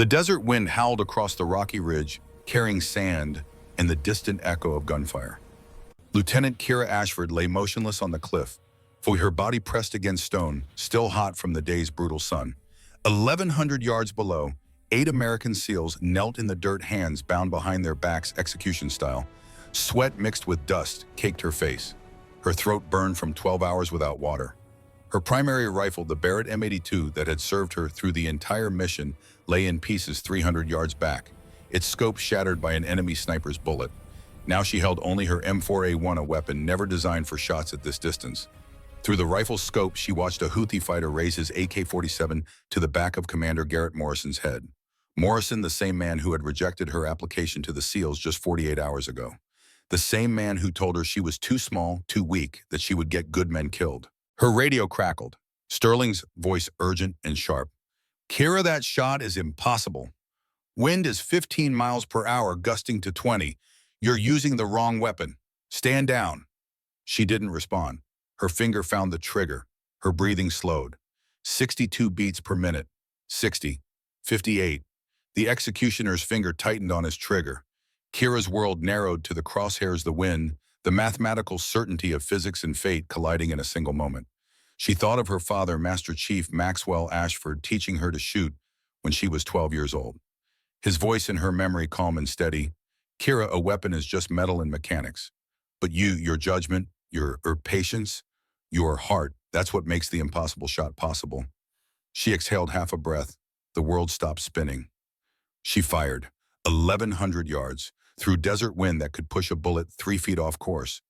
The desert wind howled across the rocky ridge, carrying sand and the distant echo of gunfire. Lieutenant Kira Ashford lay motionless on the cliff, for her body pressed against stone, still hot from the day's brutal sun. 1,100 yards below, 8 American SEALs knelt in the dirt, hands bound behind their backs execution style. Sweat mixed with dust caked her face. Her throat burned from 12 hours without water. Her primary rifle, the Barrett M82 that had served her through the entire mission, lay in pieces 300 yards back, its scope shattered by an enemy sniper's bullet. Now she held only her M4A1, a weapon never designed for shots at this distance. Through the rifle's scope, she watched a Houthi fighter raise his AK-47 to the back of Commander Garrett Morrison's head. Morrison, the same man who had rejected her application to the SEALs just 48 hours ago. The same man who told her she was too small, too weak, that she would get good men killed. Her radio crackled, Sterling's voice urgent and sharp. "Kira, that shot is impossible. Wind is 15 miles per hour, gusting to 20. You're using the wrong weapon. Stand down." She didn't respond. Her finger found the trigger. Her breathing slowed. 62 beats per minute. 60. 58. The executioner's finger tightened on his trigger. Kira's world narrowed to the crosshairs, the wind, the mathematical certainty of physics and fate colliding in a single moment. She thought of her father, Master Chief Maxwell Ashford, teaching her to shoot when she was 12 years old. His voice in her memory calm and steady. "Kira, a weapon is just metal and mechanics. But you, your judgment, your patience, your heart, that's what makes the impossible shot possible." She exhaled half a breath. The world stopped spinning. She fired. 1,100 yards, through desert wind that could push a bullet 3 feet off course,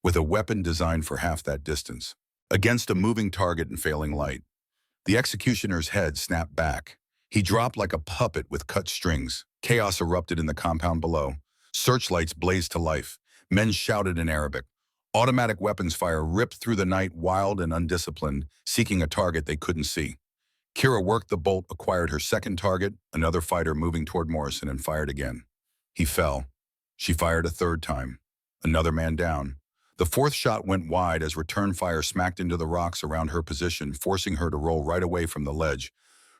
with a weapon designed for half that distance. Against a moving target and failing light. The executioner's head snapped back. He dropped like a puppet with cut strings. Chaos erupted in the compound below. Searchlights blazed to life. Men shouted in Arabic. Automatic weapons fire ripped through the night, wild and undisciplined, seeking a target they couldn't see. Kira worked the bolt, acquired her second target, another fighter moving toward Morrison, and fired again. He fell. She fired a third time. Another man down. The fourth shot went wide as return fire smacked into the rocks around her position, forcing her to roll right away from the ledge.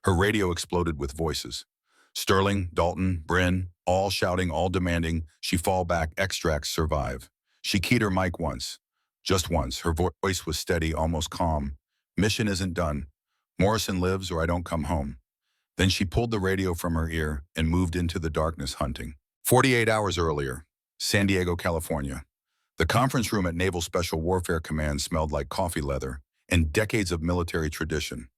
Her radio exploded with voices. Sterling, Dalton, Bryn, all shouting, all demanding she fall back, extracts, survive. She keyed her mic once. Just once. Her voice was steady, almost calm. "Mission isn't done. Morrison lives or I don't come home." Then she pulled the radio from her ear and moved into the darkness, hunting. 48 hours earlier, San Diego, California. The conference room at Naval Special Warfare Command smelled like coffee leather and decades of military tradition.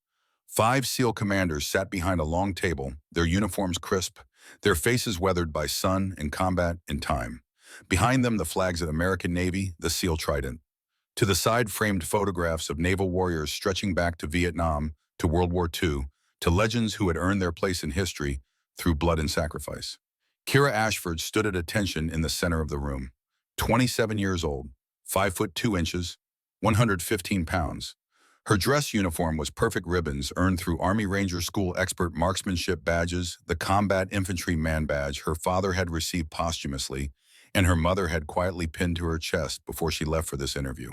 5 SEAL commanders sat behind a long table, their uniforms crisp, their faces weathered by sun and combat and time. Behind them, the flags of the American Navy, the SEAL Trident. To the side, framed photographs of naval warriors stretching back to Vietnam, to World War II, to legends who had earned their place in history through blood and sacrifice. Kira Ashford stood at attention in the center of the room. 27 years old, 5 foot 2 inches, 115 pounds. Her dress uniform was perfect ribbons earned through Army Ranger School expert marksmanship badges, the Combat Infantry Man Badge her father had received posthumously, and her mother had quietly pinned to her chest before she left for this interview.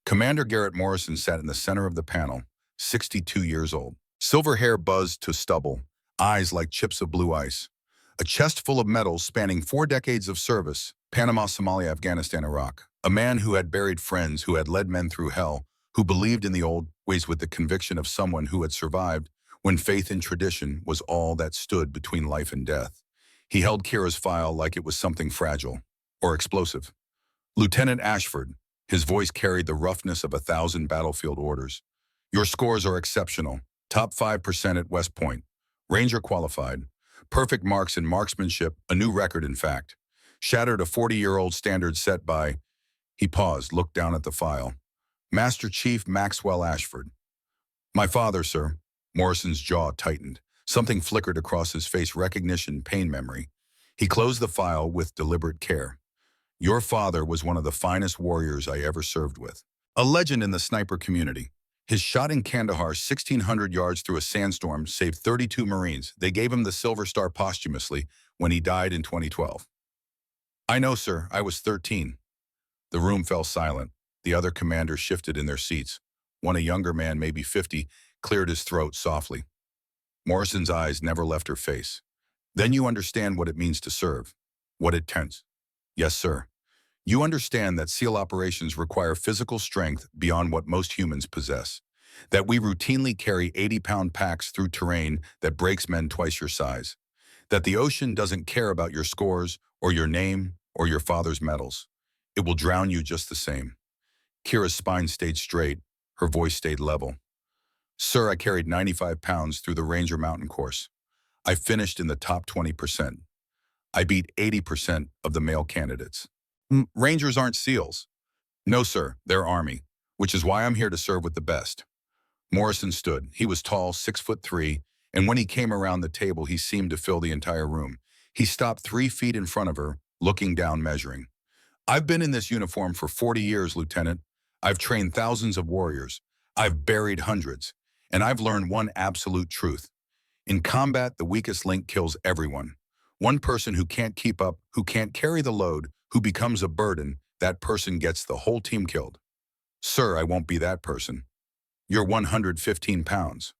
Commander Garrett Morrison sat in the center of the panel, 62 years old. Silver hair buzzed to stubble, eyes like chips of blue ice. A chest full of medals spanning 4 decades of service, Panama, Somalia, Afghanistan, Iraq. A man who had buried friends, who had led men through hell, who believed in the old ways with the conviction of someone who had survived when faith and tradition was all that stood between life and death. He held Kira's file like it was something fragile or explosive. "Lieutenant Ashford," his voice carried the roughness of 1,000 battlefield orders. "Your scores are exceptional. Top 5% at West Point. Ranger qualified. Perfect marks in marksmanship, a new record in fact. Shattered a 40-year-old standard set by..." He paused, looked down at the file. "Master Chief Maxwell Ashford." "My father, sir." Morrison's jaw tightened. Something flickered across his face, recognition, pain, memory. He closed the file with deliberate care. "Your father was one of the finest warriors I ever served with. A legend in the sniper community. His shot in Kandahar 1,600 yards through a sandstorm saved 32 Marines. They gave him the Silver Star posthumously when he died in 2012. "I know, sir. I was 13. The room fell silent. The other commanders shifted in their seats. One, a younger man, maybe 50, cleared his throat softly. Morrison's eyes never left her face. Then you understand what it means to serve, what it tends. Yes, sir. You understand that SEAL operations require physical strength beyond what most humans possess, that we routinely carry 80-pound packs through terrain that breaks men twice your size, that the ocean doesn't care about your scores or your name or your father's medals. It will drown you just the same. Kira's spine stayed straight, her voice stayed level. Sir, I carried 95 pounds through the Ranger Mountain course. I finished in the top 20%. I beat 80% of the male candidates. Rangers aren't SEALs. No, sir, they're Army, which is why I'm here to serve with the best. Morrison stood. He was tall, 6'3", and when he came around the table, he seemed to fill the entire room. He stopped 3 feet in front of her, looking down, measuring. I've been in this uniform for 40 years, Lieutenant. I've trained thousands of warriors. I've buried hundreds. And I've learned one absolute truth. In combat, the weakest link kills everyone. One person who can't keep up, who can't carry the load, who becomes a burden, that person gets the whole team killed. Sir, I won't be that person. You're 115 pounds.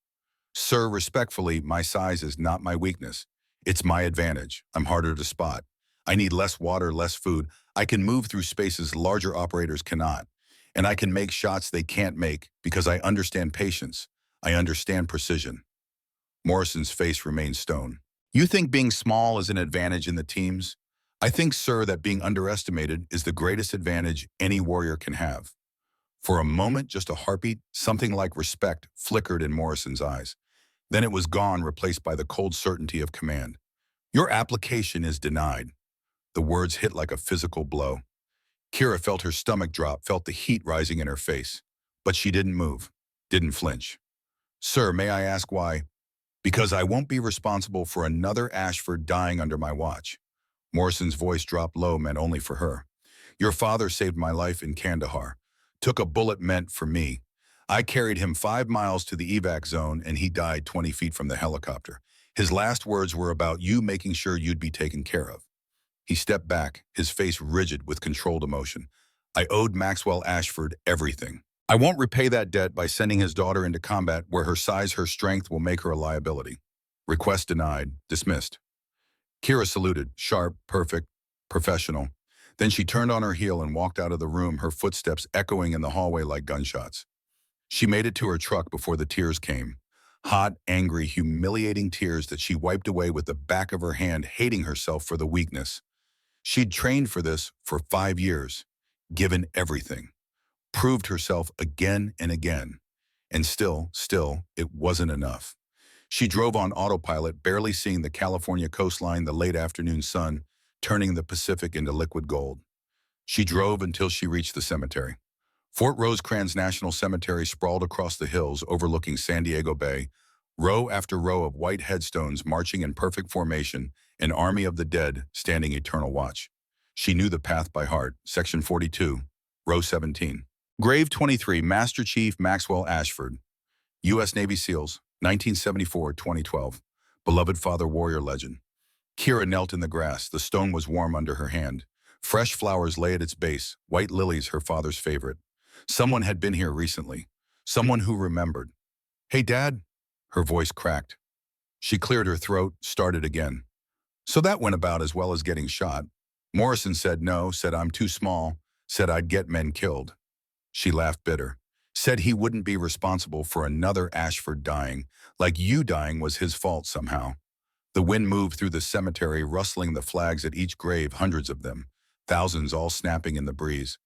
Sir, respectfully, my size is not my weakness. It's my advantage. I'm harder to spot. I need less water, less food. I can move through spaces larger operators cannot. And I can make shots they can't make because I understand patience. I understand precision. Morrison's face remained stone. You think being small is an advantage in the teams? I think, sir, that being underestimated is the greatest advantage any warrior can have. For a moment, just a heartbeat, something like respect flickered in Morrison's eyes. Then it was gone, replaced by the cold certainty of command. Your application is denied. The words hit like a physical blow. Kira felt her stomach drop, felt the heat rising in her face. But she didn't move, didn't flinch. Sir, may I ask why? Because I won't be responsible for another Ashford dying under my watch. Morrison's voice dropped low, meant only for her. Your father saved my life in Kandahar. Took a bullet meant for me. I carried him 5 miles to the evac zone and he died 20 feet from the helicopter. His last words were about you making sure you'd be taken care of. He stepped back, his face rigid with controlled emotion. I owed Maxwell Ashford everything. I won't repay that debt by sending his daughter into combat where her size, her strength will make her a liability. Request denied, dismissed. Kira saluted, sharp, perfect, professional. Then she turned on her heel and walked out of the room, her footsteps echoing in the hallway like gunshots. She made it to her truck before the tears came. Hot, angry, humiliating tears that she wiped away with the back of her hand, hating herself for the weakness. She'd trained for this for 5 years, given everything, proved herself again and again. And still, it wasn't enough. She drove on autopilot, barely seeing the California coastline, the late afternoon sun, turning the Pacific into liquid gold. She drove until she reached the cemetery. Fort Rosecrans National Cemetery sprawled across the hills overlooking San Diego Bay, row after row of white headstones marching in perfect formation, an army of the dead standing eternal watch. She knew the path by heart, Section 42, Row 17. Grave 23, Master Chief Maxwell Ashford, U.S. Navy SEALs, 1974-2012, beloved father warrior legend. Kira knelt in the grass. The stone was warm under her hand. Fresh flowers lay at its base, white lilies, her father's favorite. Someone had been here recently. Someone who remembered. Hey, Dad? Her voice cracked. She cleared her throat, started again. So that went about as well as getting shot. Morrison said no, said I'm too small, said I'd get men killed. She laughed bitter. Said he wouldn't be responsible for another Ashford dying, like you dying was his fault somehow. The wind moved through the cemetery, rustling the flags at each grave, hundreds of them, thousands all snapping in the breeze.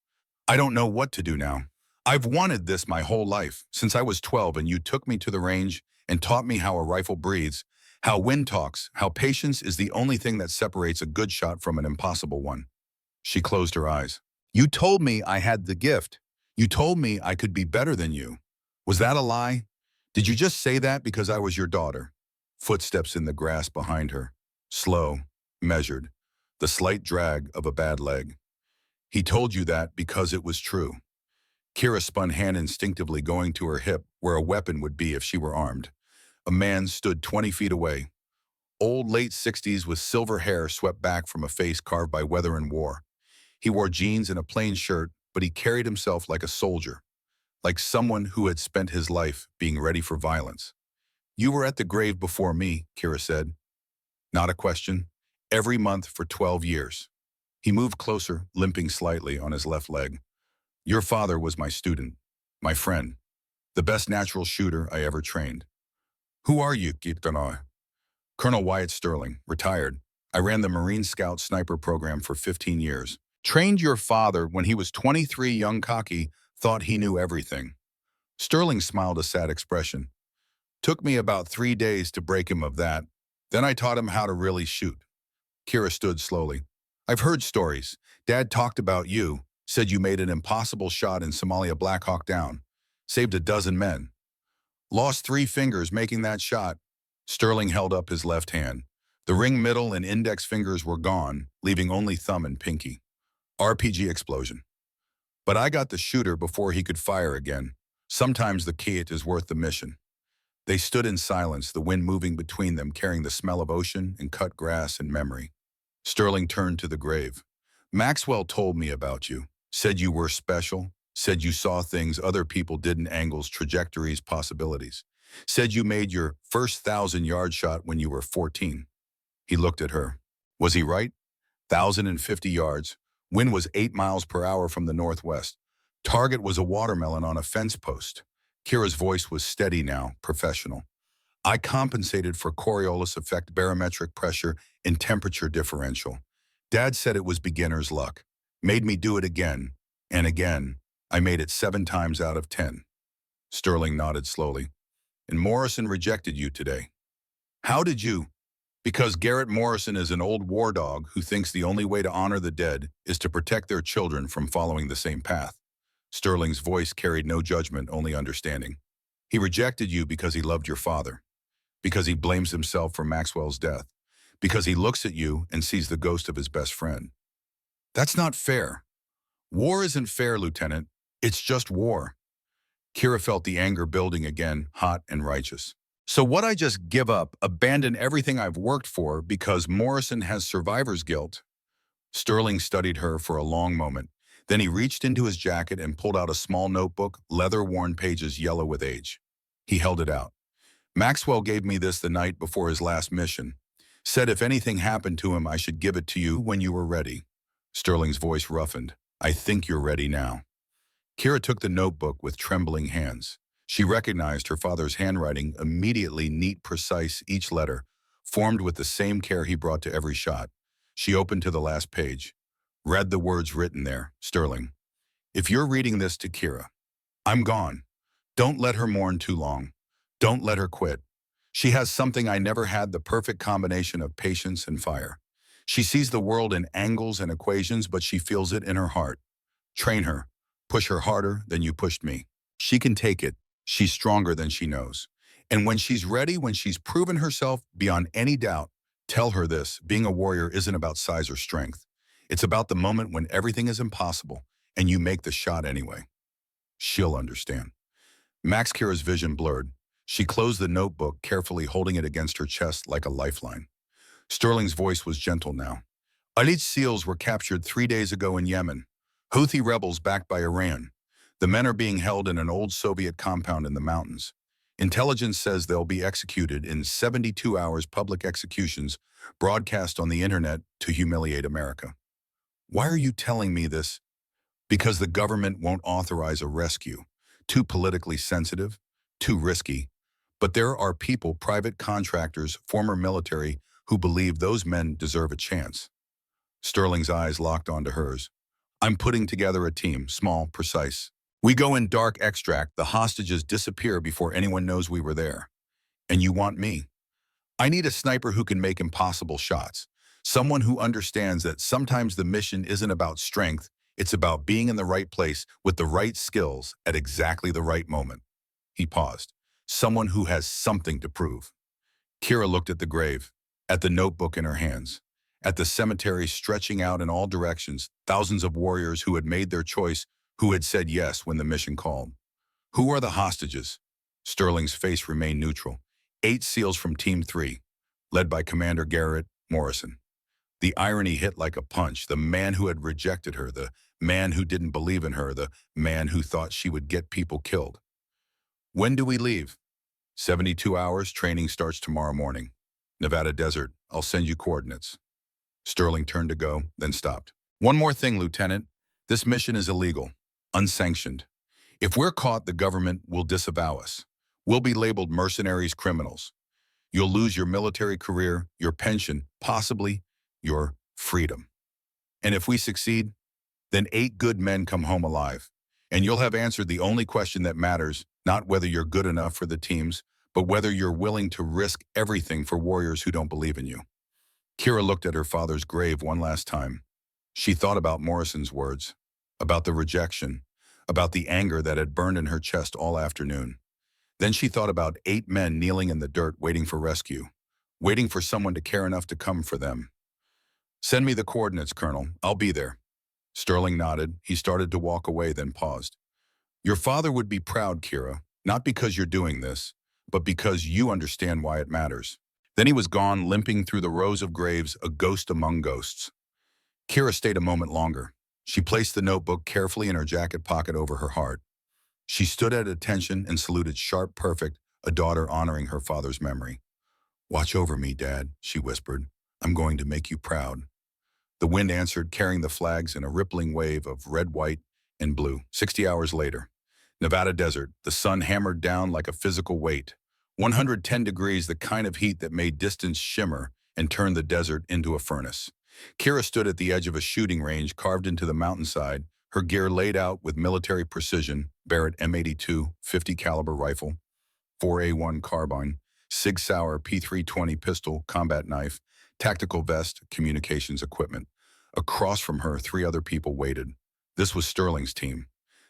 I don't know what to do now. I've wanted this my whole life, since I was 12 and you took me to the range and taught me how a rifle breathes, how wind talks, how patience is the only thing that separates a good shot from an impossible one. She closed her eyes. You told me I had the gift. You told me I could be better than you. Was that a lie? Did you just say that because I was your daughter? Footsteps in the grass behind her. Slow, measured, the slight drag of a bad leg. He told you that because it was true. Kira spun hand instinctively, going to her hip, where a weapon would be if she were armed. A man stood 20 feet away. Old, late 60s with silver hair swept back from a face carved by weather and war. He wore jeans and a plain shirt, but he carried himself like a soldier, like someone who had spent his life being ready for violence. You were at the grave before me, Kira said. Not a question. Every month for 12 years. He moved closer, limping slightly on his left leg. Your father was my student, my friend, the best natural shooter I ever trained. Who are you, Gitano? Colonel Wyatt Sterling, retired. I ran the Marine Scout Sniper program for 15 years. Trained your father when he was 23, young cocky, thought he knew everything. Sterling smiled a sad expression. Took me about 3 days to break him of that. Then I taught him how to really shoot. Kira stood slowly. I've heard stories. Dad talked about you, said you made an impossible shot in Somalia Black Hawk Down. Saved a dozen men. Lost 3 fingers making that shot. Sterling held up his left hand. The ring middle and index fingers were gone, leaving only thumb and pinky. RPG explosion. But I got the shooter before he could fire again. Sometimes the kit is worth the mission. They stood in silence, the wind moving between them, carrying the smell of ocean and cut grass and memory. Sterling turned to the grave. Maxwell told me about you, said you were special, said you saw things other people didn't, angles, trajectories, possibilities. Said you made your first 1,000-yard shot when you were 14. He looked at her. Was he right? 1,050 yards. Wind was 8 miles per hour from the northwest. Target was a watermelon on a fence post. Kira's voice was steady now, professional. I compensated for Coriolis effect, barometric pressure, and temperature differential. Dad said it was beginner's luck. Made me do it again, and again. I made it 7 times out of 10. Sterling nodded slowly. And Morrison rejected you today. How did you? Because Garrett Morrison is an old war dog who thinks the only way to honor the dead is to protect their children from following the same path. Sterling's voice carried no judgment, only understanding. He rejected you because he loved your father, because he blames himself for Maxwell's death, because he looks at you and sees the ghost of his best friend. That's not fair. War isn't fair, Lieutenant. It's just war. Kira felt the anger building again, hot and righteous. So what, I just give up, abandon everything I've worked for because Morrison has survivor's guilt? Sterling studied her for a long moment. Then he reached into his jacket and pulled out a small notebook, leather-worn pages yellow with age. He held it out. Maxwell gave me this the night before his last mission. Said if anything happened to him, I should give it to you when you were ready. Sterling's voice roughened. I think you're ready now. Kira took the notebook with trembling hands. She recognized her father's handwriting, immediately neat, precise, each letter, formed with the same care he brought to every shot. She opened to the last page. Read the words written there. Sterling, if you're reading this to Kira, I'm gone. Don't let her mourn too long. Don't let her quit. She has something I never had, the perfect combination of patience and fire. She sees the world in angles and equations, but she feels it in her heart. Train her. Push her harder than you pushed me. She can take it. She's stronger than she knows. And when she's ready, when she's proven herself beyond any doubt, tell her this: being a warrior isn't about size or strength. It's about the moment when everything is impossible and you make the shot anyway. She'll understand. Max Kira's vision blurred. She closed the notebook, carefully holding it against her chest like a lifeline. Sterling's voice was gentle now. Elite SEALs were captured 3 days ago in Yemen. Houthi rebels backed by Iran. The men are being held in an old Soviet compound in the mountains. Intelligence says they'll be executed in 72 hours, public executions broadcast on the internet to humiliate America. Why are you telling me this? Because the government won't authorize a rescue. Too politically sensitive, too risky. But there are people, private contractors, former military, who believe those men deserve a chance. Sterling's eyes locked onto hers. I'm putting together a team, small, precise. We go in dark extract, the hostages disappear before anyone knows we were there. And you want me? I need a sniper who can make impossible shots. Someone who understands that sometimes the mission isn't about strength, it's about being in the right place with the right skills at exactly the right moment. He paused. Someone who has something to prove. Kira looked at the grave, at the notebook in her hands, at the cemetery stretching out in all directions, thousands of warriors who had made their choice, who had said yes when the mission called. Who are the hostages? Sterling's face remained neutral. 8 SEALs from Team 3, led by Commander Garrett Morrison. The irony hit like a punch. The man who had rejected her, the man who didn't believe in her, the man who thought she would get people killed. When do we leave? 72 hours. Training starts tomorrow morning. Nevada Desert, I'll send you coordinates. Sterling turned to go, then stopped. One more thing, Lieutenant. This mission is illegal, unsanctioned. If we're caught, the government will disavow us. We'll be labeled mercenaries, criminals. You'll lose your military career, your pension, possibly your freedom. And if we succeed, then 8 good men come home alive. And you'll have answered the only question that matters, not whether you're good enough for the teams, but whether you're willing to risk everything for warriors who don't believe in you. Kira looked at her father's grave one last time. She thought about Morrison's words, about the rejection, about the anger that had burned in her chest all afternoon. Then she thought about 8 men kneeling in the dirt waiting for rescue, waiting for someone to care enough to come for them. Send me the coordinates, Colonel. I'll be there. Sterling nodded. He started to walk away, then paused. Your father would be proud, Kira, not because you're doing this, but because you understand why it matters. Then he was gone, limping through the rows of graves, a ghost among ghosts. Kira stayed a moment longer. She placed the notebook carefully in her jacket pocket over her heart. She stood at attention and saluted sharp, perfect, a daughter honoring her father's memory. Watch over me, Dad, she whispered. I'm going to make you proud. The wind answered, carrying the flags in a rippling wave of red, white, and blue. 60 hours later, Nevada Desert, the sun hammered down like a physical weight. 110 degrees, the kind of heat that made distance shimmer and turned the desert into a furnace. Kira stood at the edge of a shooting range carved into the mountainside, her gear laid out with military precision: Barrett M82 50 caliber rifle, 4A1 carbine, Sig Sauer P320 pistol, combat knife, tactical vest, communications equipment. Across from her, 3 other people waited. This was Sterling's team.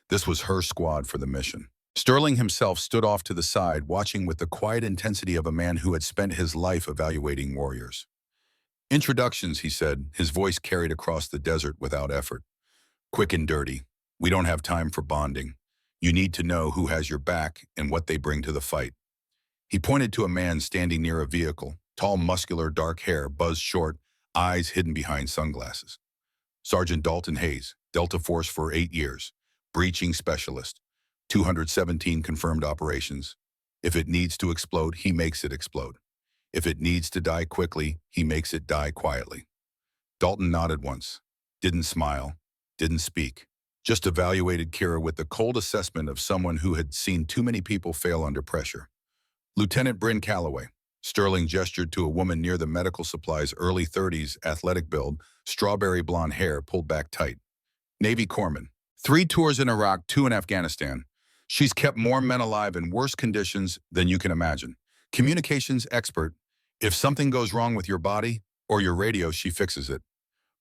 This was her squad for the mission. Sterling himself stood off to the side, watching with the quiet intensity of a man who had spent his life evaluating warriors. Introductions, he said, his voice carried across the desert without effort. Quick and dirty. We don't have time for bonding. You need to know who has your back and what they bring to the fight. He pointed to a man standing near a vehicle, tall, muscular, dark hair, buzzed short, eyes hidden behind sunglasses. Sergeant Dalton Hayes, Delta Force for 8 years, breaching specialist, 217 confirmed operations. If it needs to explode, he makes it explode. If it needs to die quickly, he makes it die quietly. Dalton nodded once, didn't smile, didn't speak, just evaluated Kira with the cold assessment of someone who had seen too many people fail under pressure. Lieutenant Bryn Calloway. Sterling gestured to a woman near the medical supplies, early 30s, athletic build, strawberry blonde hair pulled back tight. Navy Corpsman. 3 tours in Iraq, 2 in Afghanistan. She's kept more men alive in worse conditions than you can imagine. Communications expert. If something goes wrong with your body or your radio, she fixes it.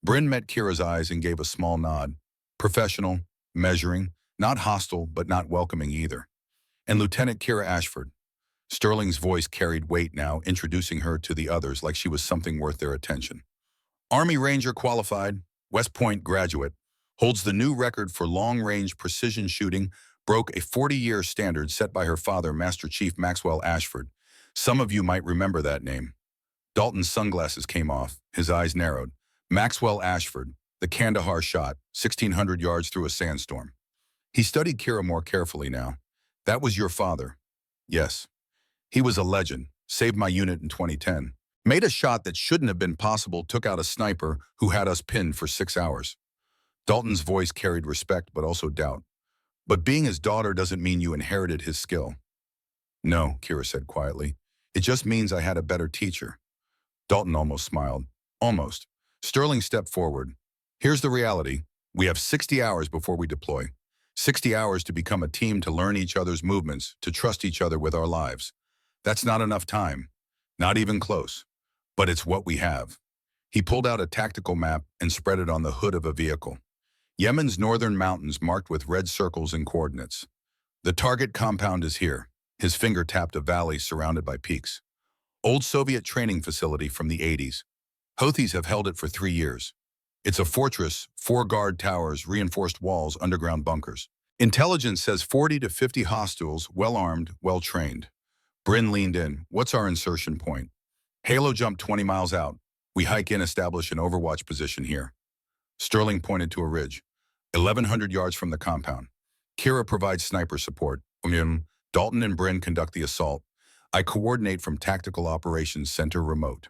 Bryn met Kira's eyes and gave a small nod. Professional, measuring, not hostile, but not welcoming either. And Lieutenant Kira Ashford. Sterling's voice carried weight now, introducing her to the others like she was something worth their attention. Army Ranger qualified, West Point graduate, holds the new record for long-range precision shooting, broke a 40-year standard set by her father, Master Chief Maxwell Ashford. Some of you might remember that name. Dalton's sunglasses came off, his eyes narrowed. Maxwell Ashford, the Kandahar shot, 1,600 yards through a sandstorm. He studied Kira more carefully now. That was your father. Yes. He was a legend, saved my unit in 2010. Made a shot that shouldn't have been possible, took out a sniper who had us pinned for 6 hours. Dalton's voice carried respect, but also doubt. But being his daughter doesn't mean you inherited his skill. No, Kira said quietly. It just means I had a better teacher. Dalton almost smiled. Almost. Sterling stepped forward. Here's the reality. We have 60 hours before we deploy. 60 hours to become a team, to learn each other's movements, to trust each other with our lives. That's not enough time. Not even close. But it's what we have. He pulled out a tactical map and spread it on the hood of a vehicle. Yemen's northern mountains marked with red circles and coordinates. The target compound is here. His finger tapped a valley surrounded by peaks. Old Soviet training facility from the 80s. Houthis have held it for 3 years. It's a fortress, 4 guard towers, reinforced walls, underground bunkers. Intelligence says 40 to 50 hostiles, well-armed, well-trained. Bryn leaned in. What's our insertion point? Halo jumped 20 miles out. We hike in, establish an overwatch position here. Sterling pointed to a ridge, 1,100 yards from the compound. Kira provides sniper support. Dalton and Bryn conduct the assault. I coordinate from Tactical Operations Center remote.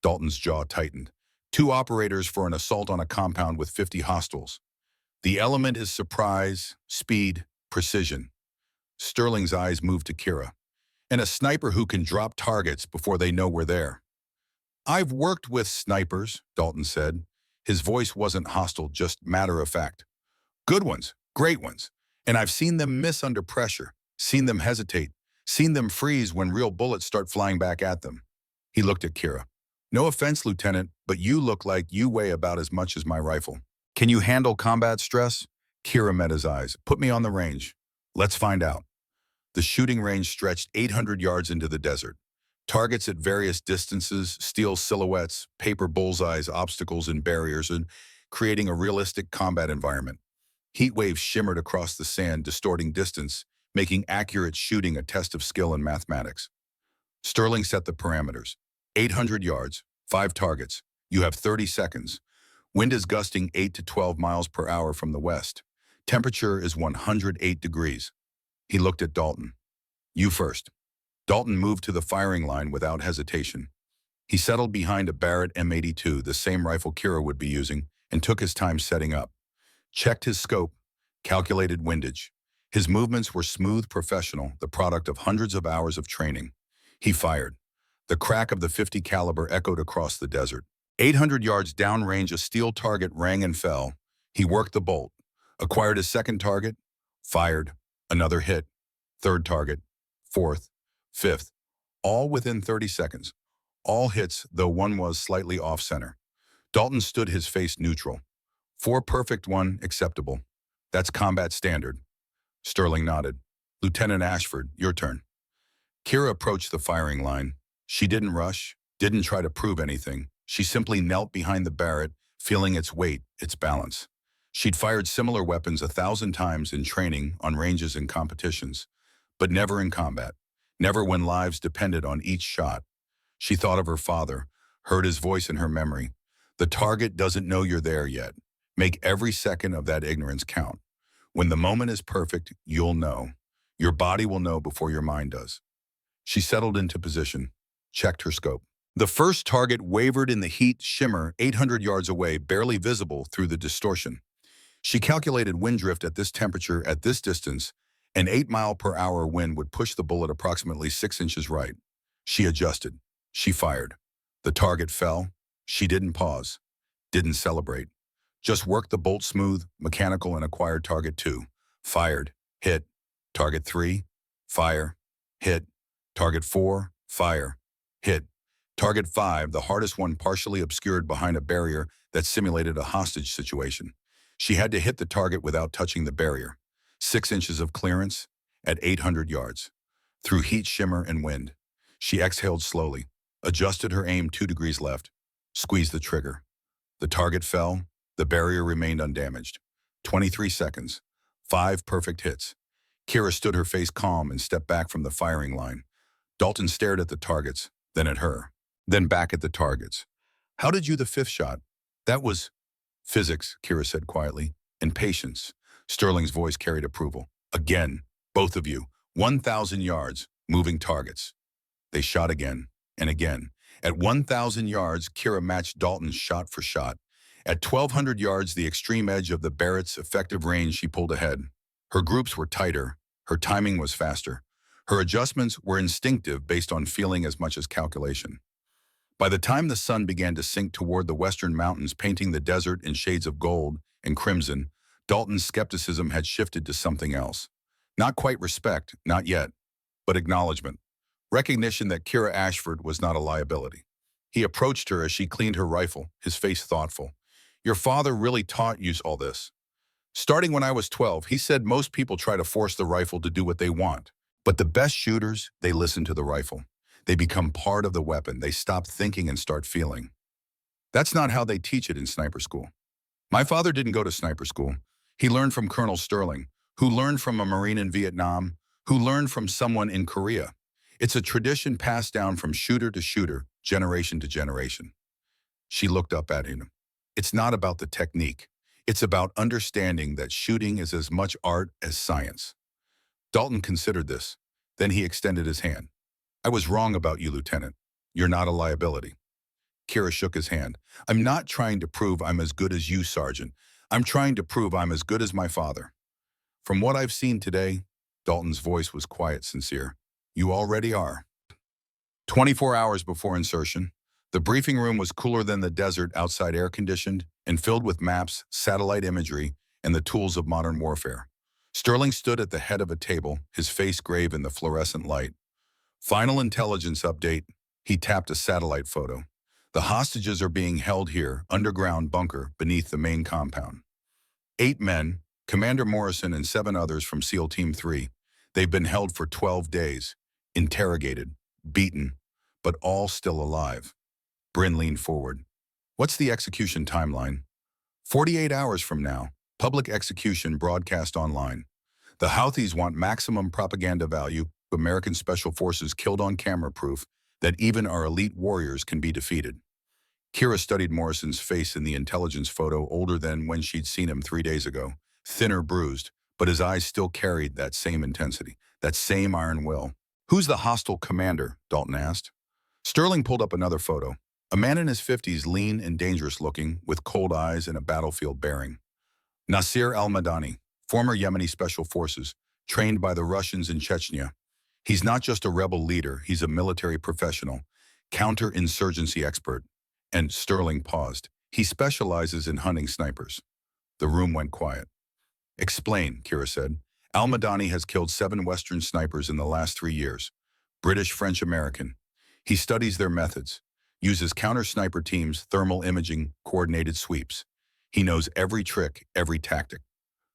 Dalton's jaw tightened. 2 operators for an assault on a compound with 50 hostiles. The element is surprise, speed, precision. Sterling's eyes moved to Kira. And a sniper who can drop targets before they know we're there. I've worked with snipers, Dalton said. His voice wasn't hostile, just matter of fact. Good ones, great ones. And I've seen them miss under pressure, seen them hesitate, seen them freeze when real bullets start flying back at them. He looked at Kira. No offense, Lieutenant, but you look like you weigh about as much as my rifle. Can you handle combat stress? Kira met his eyes. Put me on the range. Let's find out. The shooting range stretched 800 yards into the desert. Targets at various distances, steel silhouettes, paper bullseyes, obstacles, and barriers, and creating a realistic combat environment. Heat waves shimmered across the sand, distorting distance, making accurate shooting a test of skill and mathematics. Sterling set the parameters. 800 yards, 5 targets. You have 30 seconds. Wind is gusting 8 to 12 miles per hour from the west. Temperature is 108 degrees. He looked at Dalton. You first. Dalton moved to the firing line without hesitation. He settled behind a Barrett M82, the same rifle Kira would be using, and took his time setting up. Checked his scope, calculated windage. His movements were smooth, professional, the product of hundreds of hours of training. He fired. The crack of the .50 caliber echoed across the desert. 800 yards downrange, a steel target rang and fell. He worked the bolt, acquired his second target, fired, another hit, third target, fourth, fifth, all within 30 seconds. All hits, though one was slightly off-center. Dalton stood, his face neutral. 4 perfect, 1 acceptable. That's combat standard. Sterling nodded. Lieutenant Ashford, your turn. Kira approached the firing line. She didn't rush, didn't try to prove anything. She simply knelt behind the Barrett, feeling its weight, its balance. She'd fired similar weapons 1,000 times in training, on ranges and competitions, but never in combat, never when lives depended on each shot. She thought of her father, heard his voice in her memory. The target doesn't know you're there yet. Make every second of that ignorance count. When the moment is perfect, you'll know. Your body will know before your mind does. She settled into position, checked her scope. The first target wavered in the heat shimmer 800 yards away, barely visible through the distortion. She calculated wind drift at this temperature, at this distance. An 8-mile-per-hour wind would push the bullet approximately 6 inches right. She adjusted. She fired. The target fell. She didn't pause, didn't celebrate. Just worked the bolt smooth, mechanical, and acquired target 2. Fired, hit. Target 3, fire, hit. Target 4, fire, hit. Target 5, the hardest one, partially obscured behind a barrier that simulated a hostage situation. She had to hit the target without touching the barrier. 6 inches of clearance at 800 yards. Through heat, shimmer, and wind. She exhaled slowly, adjusted her aim 2 degrees left, squeezed the trigger. The target fell. The barrier remained undamaged. 23 seconds. 5 perfect hits. Kira stood, her face calm, and stepped back from the firing line. Dalton stared at the targets, then at her, then back at the targets. How did you the 5th shot? That was physics, Kira said quietly, and patience. Sterling's voice carried approval. Again, both of you, 1,000 yards, moving targets. They shot again and again. At 1,000 yards, Kira matched Dalton's shot for shot. At 1,200 yards, the extreme edge of the Barrett's effective range, she pulled ahead. Her groups were tighter. Her timing was faster. Her adjustments were instinctive, based on feeling as much as calculation. By the time the sun began to sink toward the western mountains, painting the desert in shades of gold and crimson, Dalton's skepticism had shifted to something else. Not quite respect, not yet, but acknowledgement. Recognition that Kira Ashford was not a liability. He approached her as she cleaned her rifle, his face thoughtful. Your father really taught you all this. Starting when I was 12, he said most people try to force the rifle to do what they want. But the best shooters, they listen to the rifle. They become part of the weapon. They stop thinking and start feeling. That's not how they teach it in sniper school. My father didn't go to sniper school. He learned from Colonel Sterling, who learned from a Marine in Vietnam, who learned from someone in Korea. It's a tradition passed down from shooter to shooter, generation to generation. She looked up at him. It's not about the technique. It's about understanding that shooting is as much art as science. Dalton considered this. Then he extended his hand. I was wrong about you, Lieutenant. You're not a liability. Kira shook his hand. I'm not trying to prove I'm as good as you, Sergeant. I'm trying to prove I'm as good as my father. From what I've seen today, Dalton's voice was quiet, sincere. You already are. 24 hours before insertion, the briefing room was cooler than the desert outside, air-conditioned and filled with maps, satellite imagery, and the tools of modern warfare. Sterling stood at the head of a table, his face grave in the fluorescent light. Final intelligence update. He tapped a satellite photo. The hostages are being held here, underground bunker, beneath the main compound. 8 men, Commander Morrison and 7 others from SEAL Team 3. They've been held for 12 days, interrogated, beaten, but all still alive. Bryn leaned forward. What's the execution timeline? 48 hours from now. Public execution broadcast online. The Houthis want maximum propaganda value. American Special Forces killed on camera, proof that even our elite warriors can be defeated. Kira studied Morrison's face in the intelligence photo, older than when she'd seen him 3 days ago. Thinner, bruised, but his eyes still carried that same intensity, that same iron will. Who's the hostile commander? Dalton asked. Sterling pulled up another photo. A man in his 50s, lean and dangerous looking, with cold eyes and a battlefield bearing. Nasir al-Madani, former Yemeni Special Forces, trained by the Russians in Chechnya. He's not just a rebel leader, he's a military professional, counter-insurgency expert. And Sterling paused. He specializes in hunting snipers. The room went quiet. Explain, Kira said. Al-Madani has killed 7 Western snipers in the last 3 years. British, French, American. He studies their methods, uses counter-sniper teams, thermal imaging, coordinated sweeps. He knows every trick, every tactic.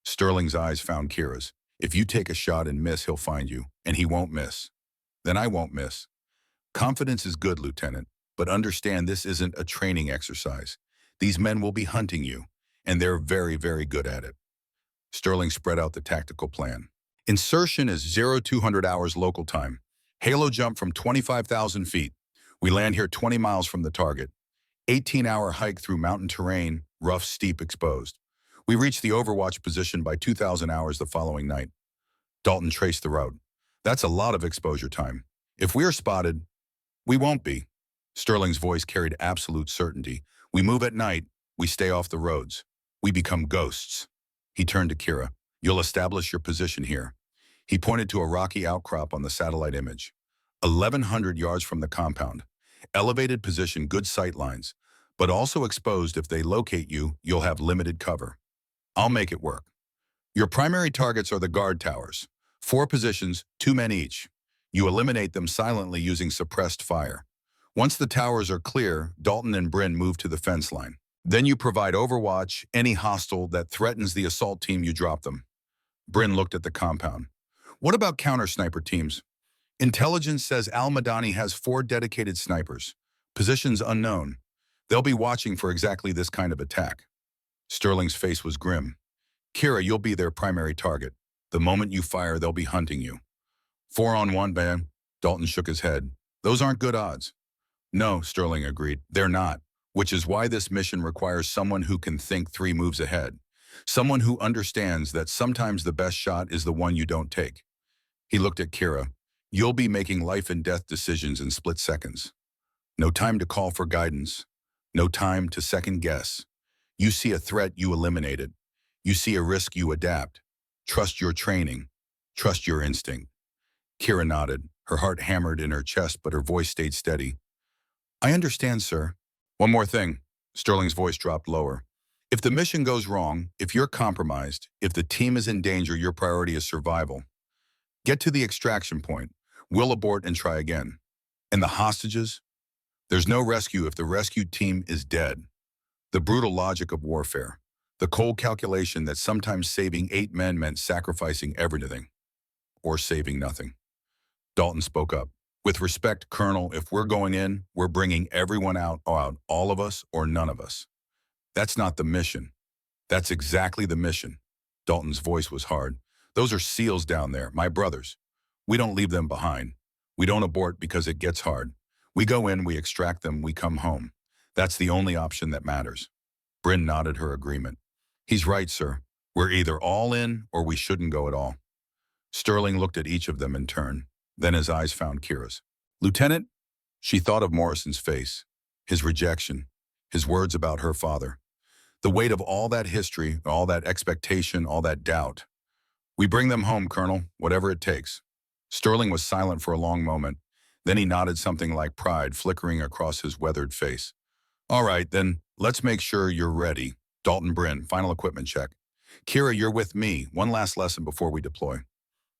Sterling's eyes found Kira's. If you take a shot and miss, he'll find you, and he won't miss. Then I won't miss. Confidence is good, Lieutenant, but understand this isn't a training exercise. These men will be hunting you, and they're very, very good at it. Sterling spread out the tactical plan. Insertion is 0200 hours local time. Halo jump from 25,000 feet. We land here 20 miles from the target. 18-hour hike through mountain terrain, rough, steep, exposed. We reach the overwatch position by 2,000 hours the following night. Dalton traced the route. That's a lot of exposure time. If we're spotted, we won't be. Sterling's voice carried absolute certainty. We move at night, we stay off the roads. We become ghosts. He turned to Kira. You'll establish your position here. He pointed to a rocky outcrop on the satellite image. 1,100 yards from the compound. Elevated position, good sight lines, but also exposed. If they locate you, you'll have limited cover. I'll make it work. Your primary targets are the guard towers. 4 positions, 2 men each. You eliminate them silently using suppressed fire. Once the towers are clear, Dalton and Bryn move to the fence line. Then you provide overwatch. Any hostile that threatens the assault team, you drop them. Bryn looked at the compound. What about counter-sniper teams? Intelligence says Al-Madani has 4 dedicated snipers. Positions unknown. They'll be watching for exactly this kind of attack. Sterling's face was grim. Kira, you'll be their primary target. The moment you fire, they'll be hunting you. 4-on-1, man. Dalton shook his head. Those aren't good odds. No, Sterling agreed. They're not, which is why this mission requires someone who can think 3 moves ahead. Someone who understands that sometimes the best shot is the one you don't take. He looked at Kira. You'll be making life and death decisions in split seconds. No time to call for guidance. No time to second guess. You see a threat, you eliminate it. You see a risk, you adapt. Trust your training. Trust your instinct. Kira nodded. Her heart hammered in her chest, but her voice stayed steady. I understand, sir. One more thing. Sterling's voice dropped lower. If the mission goes wrong, if you're compromised, if the team is in danger, your priority is survival. Get to the extraction point. We'll abort and try again. And the hostages? There's no rescue if the rescued team is dead. The brutal logic of warfare. The cold calculation that sometimes saving 8 men meant sacrificing everything. Or saving nothing. Dalton spoke up. With respect, Colonel, if we're going in, we're bringing everyone out, all of us or none of us. That's not the mission. That's exactly the mission. Dalton's voice was hard. Those are SEALs down there, my brothers. We don't leave them behind. We don't abort because it gets hard. We go in, we extract them, we come home. That's the only option that matters. Bryn nodded her agreement. He's right, sir. We're either all in or we shouldn't go at all. Sterling looked at each of them in turn. Then his eyes found Kira's. Lieutenant, she thought of Morrison's face, his rejection, his words about her father. The weight of all that history, all that expectation, all that doubt. We bring them home, Colonel, whatever it takes. Sterling was silent for a long moment. Then he nodded, something like pride flickering across his weathered face. All right, then, let's make sure you're ready. Dalton Bryn, final equipment check. Kira, you're with me. One last lesson before we deploy.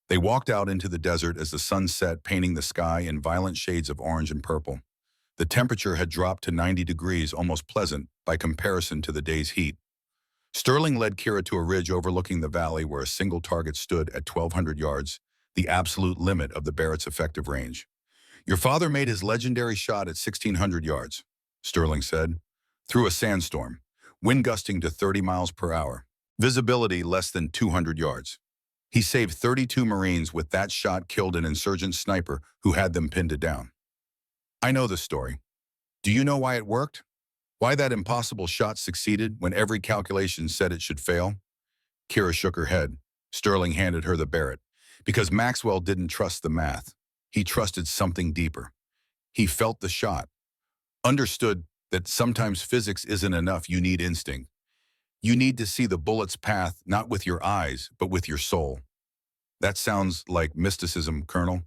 They walked out into the desert as the sun set, painting the sky in violent shades of orange and purple. The temperature had dropped to 90 degrees, almost pleasant by comparison to the day's heat. Sterling led Kira to a ridge overlooking the valley where a single target stood at 1,200 yards, the absolute limit of the Barrett's effective range. Your father made his legendary shot at 1,600 yards, Sterling said, through a sandstorm, wind gusting to 30 miles per hour, visibility less than 200 yards. He saved 32 Marines with that shot, killed an insurgent sniper who had them pinned down. I know the story. Do you know why it worked? Why that impossible shot succeeded when every calculation said it should fail? Kira shook her head. Sterling handed her the Barrett. Because Maxwell didn't trust the math. He trusted something deeper. He felt the shot. Understood that sometimes physics isn't enough, you need instinct. You need to see the bullet's path not with your eyes, but with your soul. That sounds like mysticism, Colonel.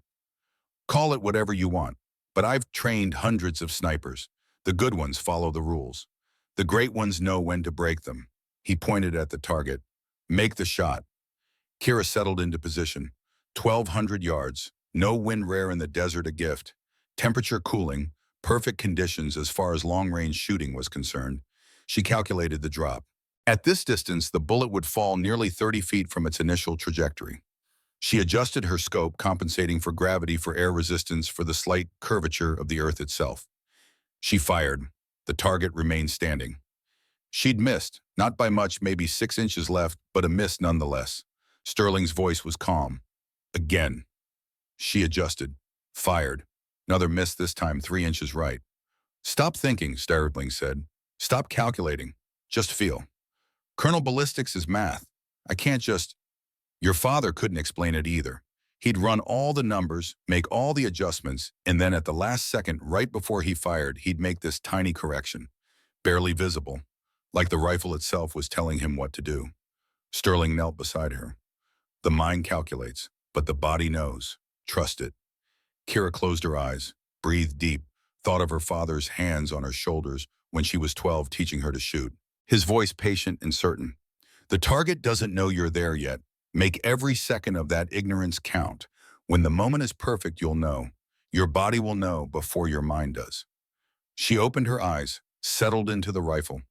Call it whatever you want, but I've trained hundreds of snipers. The good ones follow the rules. The great ones know when to break them. He pointed at the target. Make the shot. Kira settled into position. 1,200 yards. No wind, rare in the desert, a gift. Temperature cooling. Perfect conditions as far as long-range shooting was concerned. She calculated the drop. At this distance, the bullet would fall nearly 30 feet from its initial trajectory. She adjusted her scope, compensating for gravity, for air resistance, for the slight curvature of the earth itself. She fired. The target remained standing. She'd missed, not by much, maybe 6 inches left, but a miss nonetheless. Sterling's voice was calm. Again. She adjusted. Fired. Another miss, this time 3 inches right. Stop thinking, Sterling said. Stop calculating. Just feel. Colonel, ballistics is math. I can't just... Your father couldn't explain it either. He'd run all the numbers, make all the adjustments, and then at the last second, right before he fired, he'd make this tiny correction. Barely visible, like the rifle itself was telling him what to do. Sterling knelt beside her. The mind calculates, but the body knows. Trust it. Kira closed her eyes, breathed deep, thought of her father's hands on her shoulders when she was 12, teaching her to shoot. His voice patient and certain. The target doesn't know you're there yet. Make every second of that ignorance count. When the moment is perfect, you'll know. Your body will know before your mind does. She opened her eyes, settled into the rifle,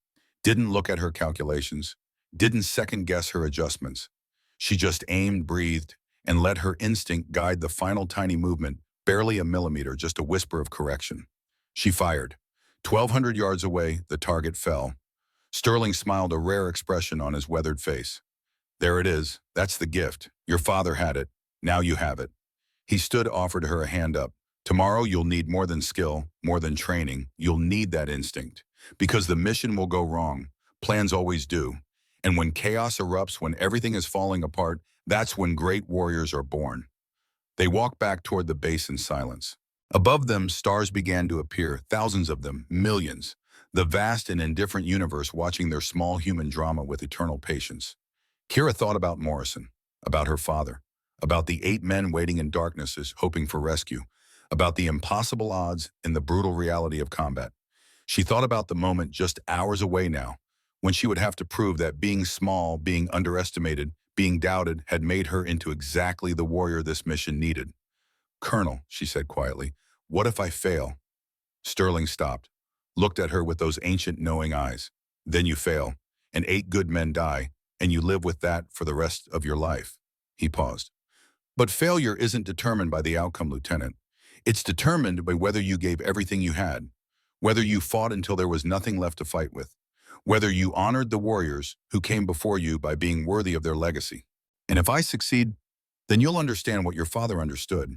didn't look at her calculations, didn't second-guess her adjustments. She just aimed, breathed, and let her instinct guide the final tiny movement, barely a millimeter, just a whisper of correction. She fired. 1,200 yards away, the target fell. Sterling smiled, a rare expression on his weathered face. There it is. That's the gift. Your father had it. Now you have it. He stood, offered her a hand up. Tomorrow you'll need more than skill, more than training. You'll need that instinct. Because the mission will go wrong. Plans always do. And when chaos erupts, when everything is falling apart, that's when great warriors are born. They walked back toward the base in silence. Above them, stars began to appear, thousands of them, millions. The vast and indifferent universe watching their small human drama with eternal patience. Kira thought about Morrison, about her father, about the 8 men waiting in darknesses, hoping for rescue, about the impossible odds and the brutal reality of combat. She thought about the moment just hours away now, when she would have to prove that being small, being underestimated, being doubted had made her into exactly the warrior this mission needed. Colonel, she said quietly, what if I fail? Sterling stopped, looked at her with those ancient knowing eyes. Then you fail, and 8 good men die, and you live with that for the rest of your life. He paused. But failure isn't determined by the outcome, Lieutenant. It's determined by whether you gave everything you had, whether you fought until there was nothing left to fight with, whether you honored the warriors who came before you by being worthy of their legacy. And if I succeed, then you'll understand what your father understood,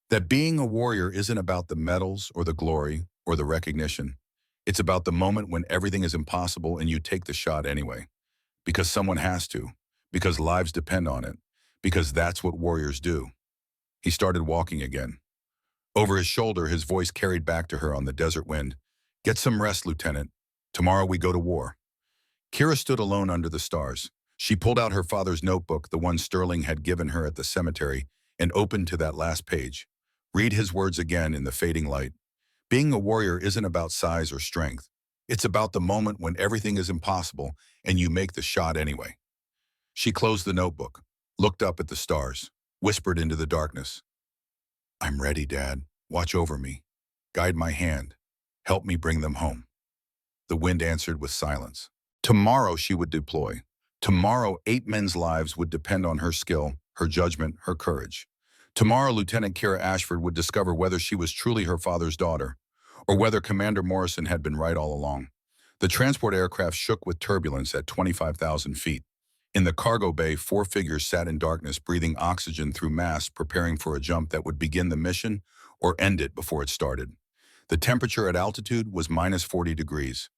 that being a warrior isn't about the medals or the glory or the recognition. It's about the moment when everything is impossible and you take the shot anyway. Because someone has to, because lives depend on it, because that's what warriors do. He started walking again. Over his shoulder, his voice carried back to her on the desert wind. Get some rest, Lieutenant. Tomorrow we go to war. Kira stood alone under the stars. She pulled out her father's notebook, the one Sterling had given her at the cemetery, and opened to that last page. Read his words again in the fading light. Being a warrior isn't about size or strength. It's about the moment when everything is impossible and you make the shot anyway. She closed the notebook, looked up at the stars, whispered into the darkness. I'm ready, Dad. Watch over me. Guide my hand. Help me bring them home. The wind answered with silence. Tomorrow she would deploy. Tomorrow 8 men's lives would depend on her skill, her judgment, her courage. Tomorrow Lieutenant Kira Ashford would discover whether she was truly her father's daughter, or whether Commander Morrison had been right all along. The transport aircraft shook with turbulence at 25,000 feet. In the cargo bay, 4 figures sat in darkness, breathing oxygen through masks, preparing for a jump that would begin the mission or end it before it started. The temperature at altitude was minus 40 degrees.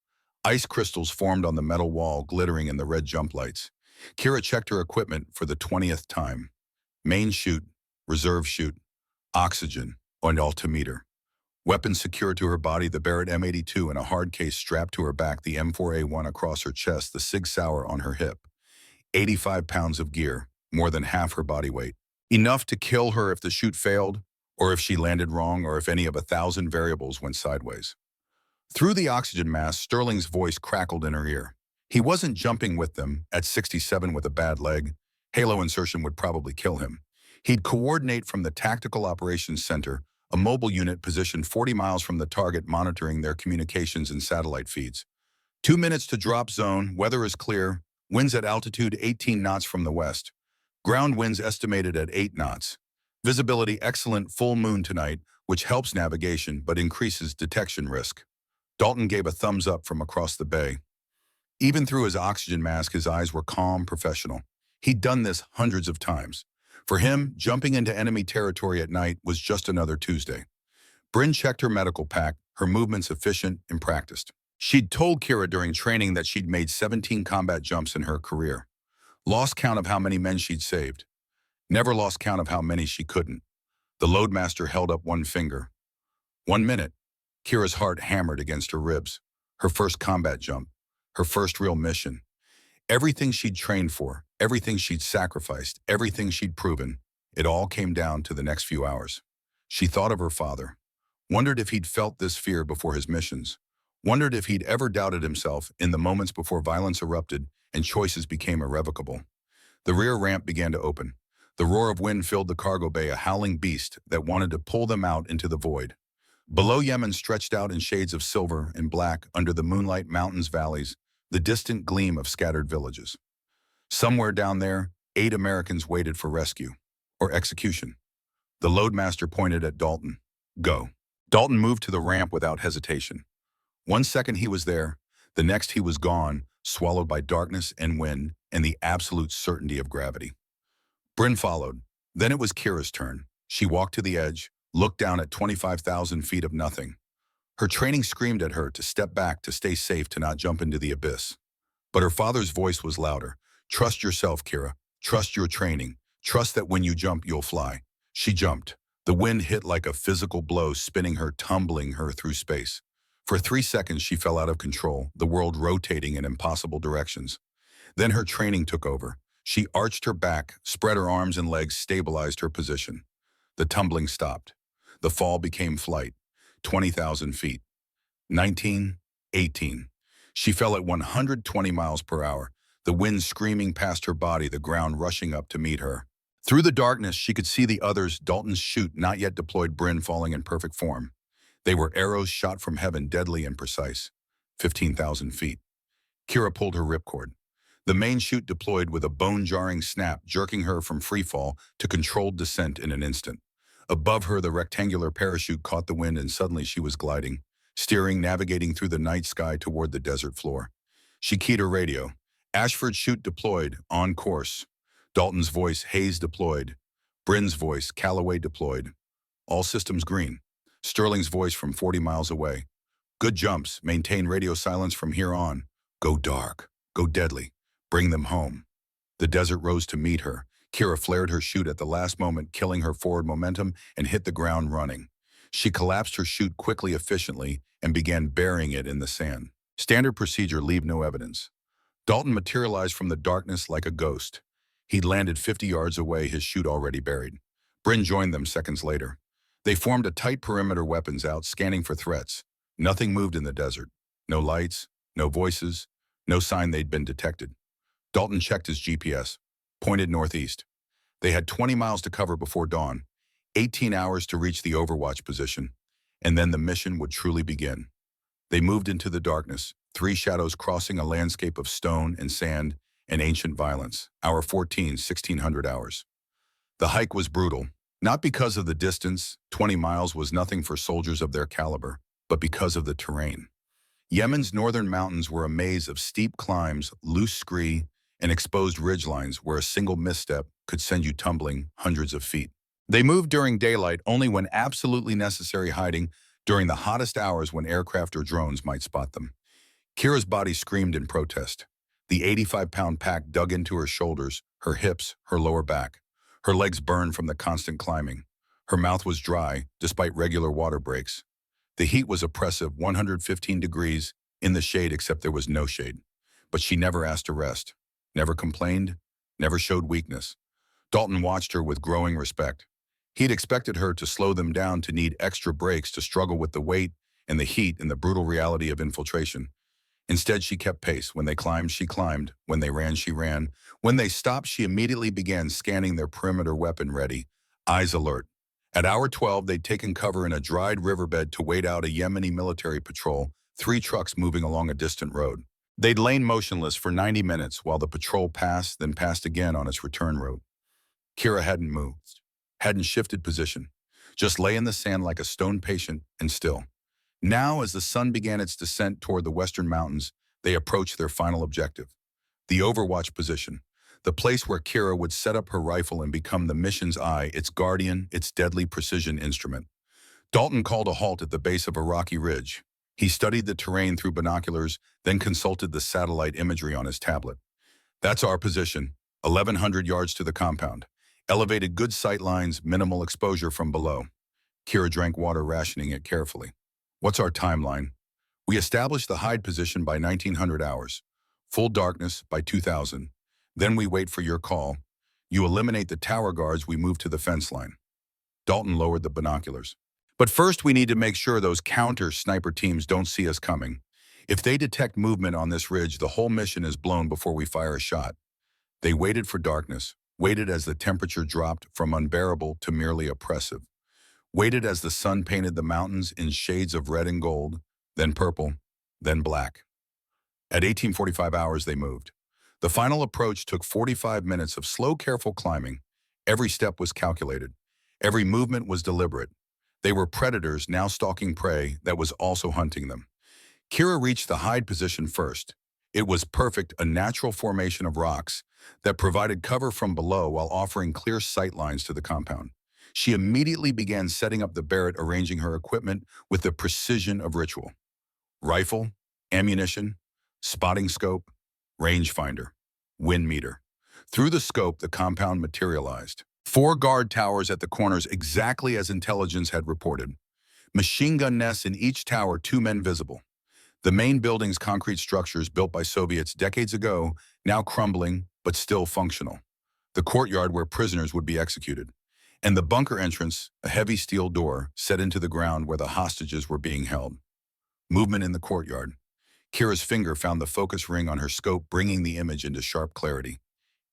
Ice crystals formed on the metal wall, glittering in the red jump lights. Kira checked her equipment for the 20th time. Main chute, reserve chute, oxygen, and altimeter. Weapons secured to her body, the Barrett M82 in a hard case strapped to her back, the M4A1 across her chest, the Sig Sauer on her hip. 85 pounds of gear, more than half her body weight. Enough to kill her if the chute failed, or if she landed wrong, or if any of 1,000 variables went sideways. Through the oxygen mask, Sterling's voice crackled in her ear. He wasn't jumping with them at 67 with a bad leg. Halo insertion would probably kill him. He'd coordinate from the Tactical Operations Center, a mobile unit positioned 40 miles from the target, monitoring their communications and satellite feeds. 2 minutes to drop zone, weather is clear, winds at altitude 18 knots from the west. Ground winds estimated at 8 knots. Visibility excellent, full moon tonight, which helps navigation but increases detection risk. Dalton gave a thumbs up from across the bay. Even through his oxygen mask, his eyes were calm, professional. He'd done this hundreds of times. For him, jumping into enemy territory at night was just another Tuesday. Bryn checked her medical pack, her movements efficient and practiced. She'd told Kira during training that she'd made 17 combat jumps in her career. Lost count of how many men she'd saved. Never lost count of how many she couldn't. The loadmaster held up one finger. 1 minute. Kira's heart hammered against her ribs. Her first combat jump. Her first real mission. Everything she'd trained for, everything she'd sacrificed, everything she'd proven, it all came down to the next few hours. She thought of her father. Wondered if he'd felt this fear before his missions. Wondered if he'd ever doubted himself in the moments before violence erupted and choices became irrevocable. The rear ramp began to open. The roar of wind filled the cargo bay, a howling beast that wanted to pull them out into the void. Below, Yemen stretched out in shades of silver and black under the moonlight, mountains, valleys, the distant gleam of scattered villages. Somewhere down there, 8 Americans waited for rescue, or execution. The loadmaster pointed at Dalton. Go. Dalton moved to the ramp without hesitation. 1 second he was there, the next he was gone, swallowed by darkness and wind and the absolute certainty of gravity. Bryn followed. Then it was Kira's turn. She walked to the edge, looked down at 25,000 feet of nothing. Her training screamed at her to step back, to stay safe, to not jump into the abyss. But her father's voice was louder. Trust yourself, Kira. Trust your training. Trust that when you jump, you'll fly. She jumped. The wind hit like a physical blow, spinning her, tumbling her through space. For 3 seconds, she fell out of control, the world rotating in impossible directions. Then her training took over. She arched her back, spread her arms and legs, stabilized her position. The tumbling stopped. The fall became flight. 20,000 feet. 19, 18. She fell at 120 miles per hour, the wind screaming past her body, the ground rushing up to meet her. Through the darkness, she could see the others, Dalton's chute, not yet deployed, Bryn falling in perfect form. They were arrows shot from heaven, deadly and precise. 15,000 feet. Kira pulled her ripcord. The main chute deployed with a bone-jarring snap, jerking her from freefall to controlled descent in an instant. Above her, the rectangular parachute caught the wind and suddenly she was gliding, steering, navigating through the night sky toward the desert floor. She keyed her radio. Ashford chute deployed, on course. Dalton's voice, Hayes deployed. Bryn's voice, Callaway deployed. All systems green. Sterling's voice from 40 miles away. Good jumps, maintain radio silence from here on. Go dark, go deadly, bring them home. The desert rose to meet her. Kira flared her chute at the last moment, killing her forward momentum and hit the ground running. She collapsed her chute quickly, efficiently, and began burying it in the sand. Standard procedure: leave no evidence. Dalton materialized from the darkness like a ghost. He'd landed 50 yards away, his chute already buried. Bryn joined them seconds later. They formed a tight perimeter, weapons out, scanning for threats. Nothing moved in the desert. No lights, no voices, no sign they'd been detected. Dalton checked his GPS, pointed northeast. They had 20 miles to cover before dawn, 18 hours to reach the overwatch position, and then the mission would truly begin. They moved into the darkness, three shadows crossing a landscape of stone and sand and ancient violence. Hour 14, 1600 hours. The hike was brutal, not because of the distance — 20 miles was nothing for soldiers of their caliber — but because of the terrain. Yemen's northern mountains were a maze of steep climbs, loose scree, and exposed ridgelines where a single misstep could send you tumbling hundreds of feet. They moved during daylight only when absolutely necessary, hiding during the hottest hours when aircraft or drones might spot them. Kira's body screamed in protest. The 85-pound pack dug into her shoulders, her hips, her lower back. Her legs burned from the constant climbing. Her mouth was dry, despite regular water breaks. The heat was oppressive, 115 degrees, in the shade except there was no shade. But she never asked to rest, never complained, never showed weakness. Dalton watched her with growing respect. He'd expected her to slow them down, to need extra breaks, to struggle with the weight and the heat and the brutal reality of infiltration. Instead, she kept pace. When they climbed, she climbed. When they ran, she ran. When they stopped, she immediately began scanning their perimeter, weapon ready, eyes alert. At hour 12, they'd taken cover in a dried riverbed to wait out a Yemeni military patrol, 3 trucks moving along a distant road. They'd lain motionless for 90 minutes while the patrol passed, then passed again on its return route. Kira hadn't moved, hadn't shifted position, just lay in the sand like a stone, patient and still. Now, as the sun began its descent toward the western mountains, they approached their final objective: the overwatch position, the place where Kira would set up her rifle and become the mission's eye, its guardian, its deadly precision instrument. Dalton called a halt at the base of a rocky ridge. He studied the terrain through binoculars, then consulted the satellite imagery on his tablet. "That's our position, 1,100 yards to the compound. Elevated, good sight lines, minimal exposure from below." Kira drank water, rationing it carefully. "What's our timeline?" "We establish the hide position by 1900 hours. Full darkness by 2000. Then we wait for your call. You eliminate the tower guards, we move to the fence line." Dalton lowered the binoculars. "But first we need to make sure those counter-sniper teams don't see us coming. If they detect movement on this ridge, the whole mission is blown before we fire a shot." They waited for darkness, waited as the temperature dropped from unbearable to merely oppressive. Waited as the sun painted the mountains in shades of red and gold, then purple, then black. At 1845 hours, they moved. The final approach took 45 minutes of slow, careful climbing. Every step was calculated. Every movement was deliberate. They were predators now stalking prey that was also hunting them. Kira reached the hide position first. It was perfect, a natural formation of rocks that provided cover from below while offering clear sight lines to the compound. She immediately began setting up the Barrett, arranging her equipment with the precision of ritual. Rifle, ammunition, spotting scope, rangefinder, wind meter. Through the scope, the compound materialized. 4 guard towers at the corners, exactly as intelligence had reported. Machine gun nests in each tower, 2 men visible. The main building's concrete structures, built by Soviets decades ago, now crumbling but still functional. The courtyard where prisoners would be executed. And the bunker entrance, a heavy steel door set into the ground where the hostages were being held. Movement in the courtyard. Kira's finger found the focus ring on her scope, bringing the image into sharp clarity.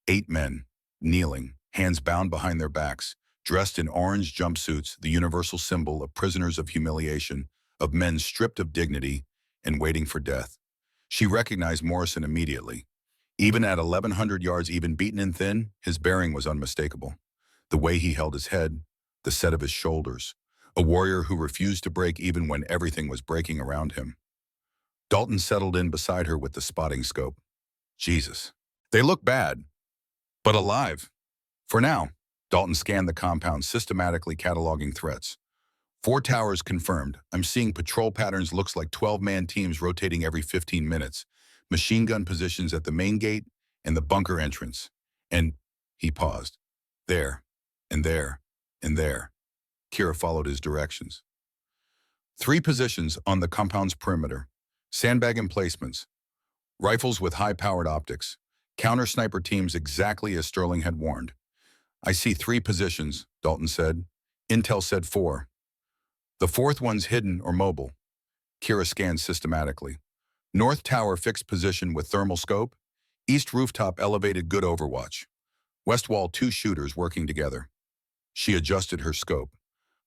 8 men, kneeling, hands bound behind their backs, dressed in orange jumpsuits, the universal symbol of prisoners of humiliation, of men stripped of dignity and waiting for death. She recognized Morrison immediately. Even at 1,100 yards, even beaten and thin, his bearing was unmistakable. The way he held his head, the set of his shoulders, a warrior who refused to break even when everything was breaking around him. Dalton settled in beside her with the spotting scope. Jesus. They look bad, but alive. For now. Dalton scanned the compound, systematically cataloging threats. 4 towers confirmed. I'm seeing patrol patterns, looks like 12-man teams rotating every 15 minutes. Machine gun positions at the main gate and the bunker entrance. And he paused. There, and there, and there. Kira followed his directions. Three positions on the compound's perimeter. Sandbag emplacements. Rifles with high-powered optics. Counter-sniper teams exactly as Sterling had warned. I see three positions, Dalton said. Intel said four. The fourth one's hidden or mobile. Kira scanned systematically. North tower fixed position with thermal scope. East rooftop elevated good overwatch. West wall two shooters working together. She adjusted her scope.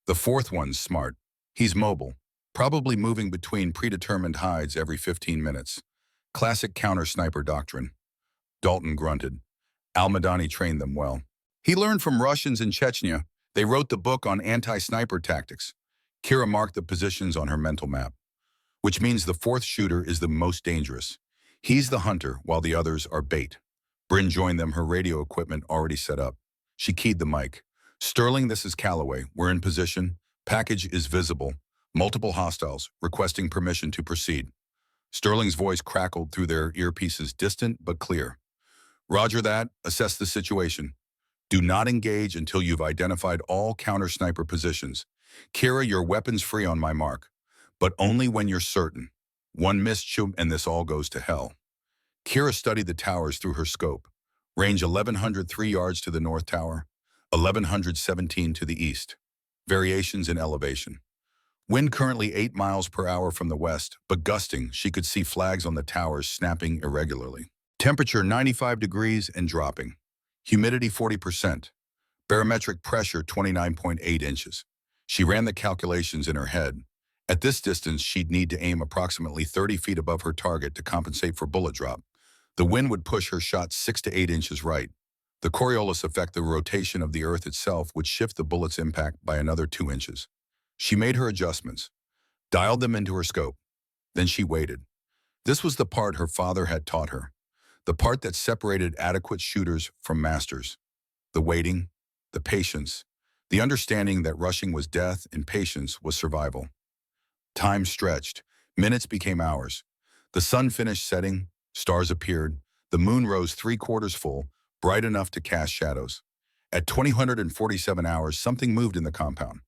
The fourth one's smart. He's mobile, probably moving between predetermined hides every 15 minutes. Classic counter-sniper doctrine. Dalton grunted. Al-Madani trained them well. He learned from Russians in Chechnya. They wrote the book on anti-sniper tactics. Kira marked the positions on her mental map, which means the fourth shooter is the most dangerous. He's the hunter, while the others are bait. Bryn joined them, her radio equipment already set up. She keyed the mic. Sterling, this is Callaway. We're in position. Package is visible. Multiple hostiles, requesting permission to proceed. Sterling's voice crackled through their earpieces, distant but clear. Roger that. Assess the situation. Do not engage until you've identified all counter-sniper positions. Kira, your weapon's free on my mark, but only when you're certain. One missed and this all goes to hell. Kira studied the towers through her scope. Range 1,103 yards to the north tower, 1,117 to the east. Variations in elevation. Wind currently 8 miles per hour from the west, but gusting. She could see flags on the towers snapping irregularly. Temperature 95 degrees and dropping. Humidity 40%. Barometric pressure 29.8 inches. She ran the calculations in her head. At this distance, she'd need to aim approximately 30 feet above her target to compensate for bullet drop. The wind would push her shot 6 to 8 inches right. The Coriolis effect, the rotation of the Earth itself, would shift the bullet's impact by another 2 inches. She made her adjustments, dialed them into her scope. Then she waited. This was the part her father had taught her, the part that separated adequate shooters from masters. The waiting, the patience, the understanding that rushing was death and patience was survival. Time stretched. Minutes became hours. The sun finished setting. Stars appeared. The moon rose 3/4 full, bright enough to cast shadows. At 247 hours, something moved in the compound.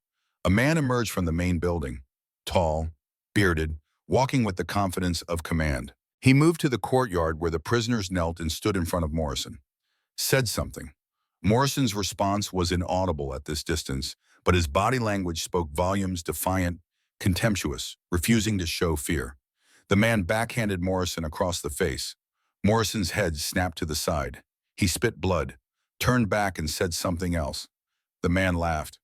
A man emerged from the main building, tall, bearded, walking with the confidence of command. He moved to the courtyard where the prisoners knelt and stood in front of Morrison. Said something. Morrison's response was inaudible at this distance, but his body language spoke volumes, defiant, contemptuous, refusing to show fear. The man backhanded Morrison across the face. Morrison's head snapped to the side. He spit blood, turned back and said something else. The man laughed.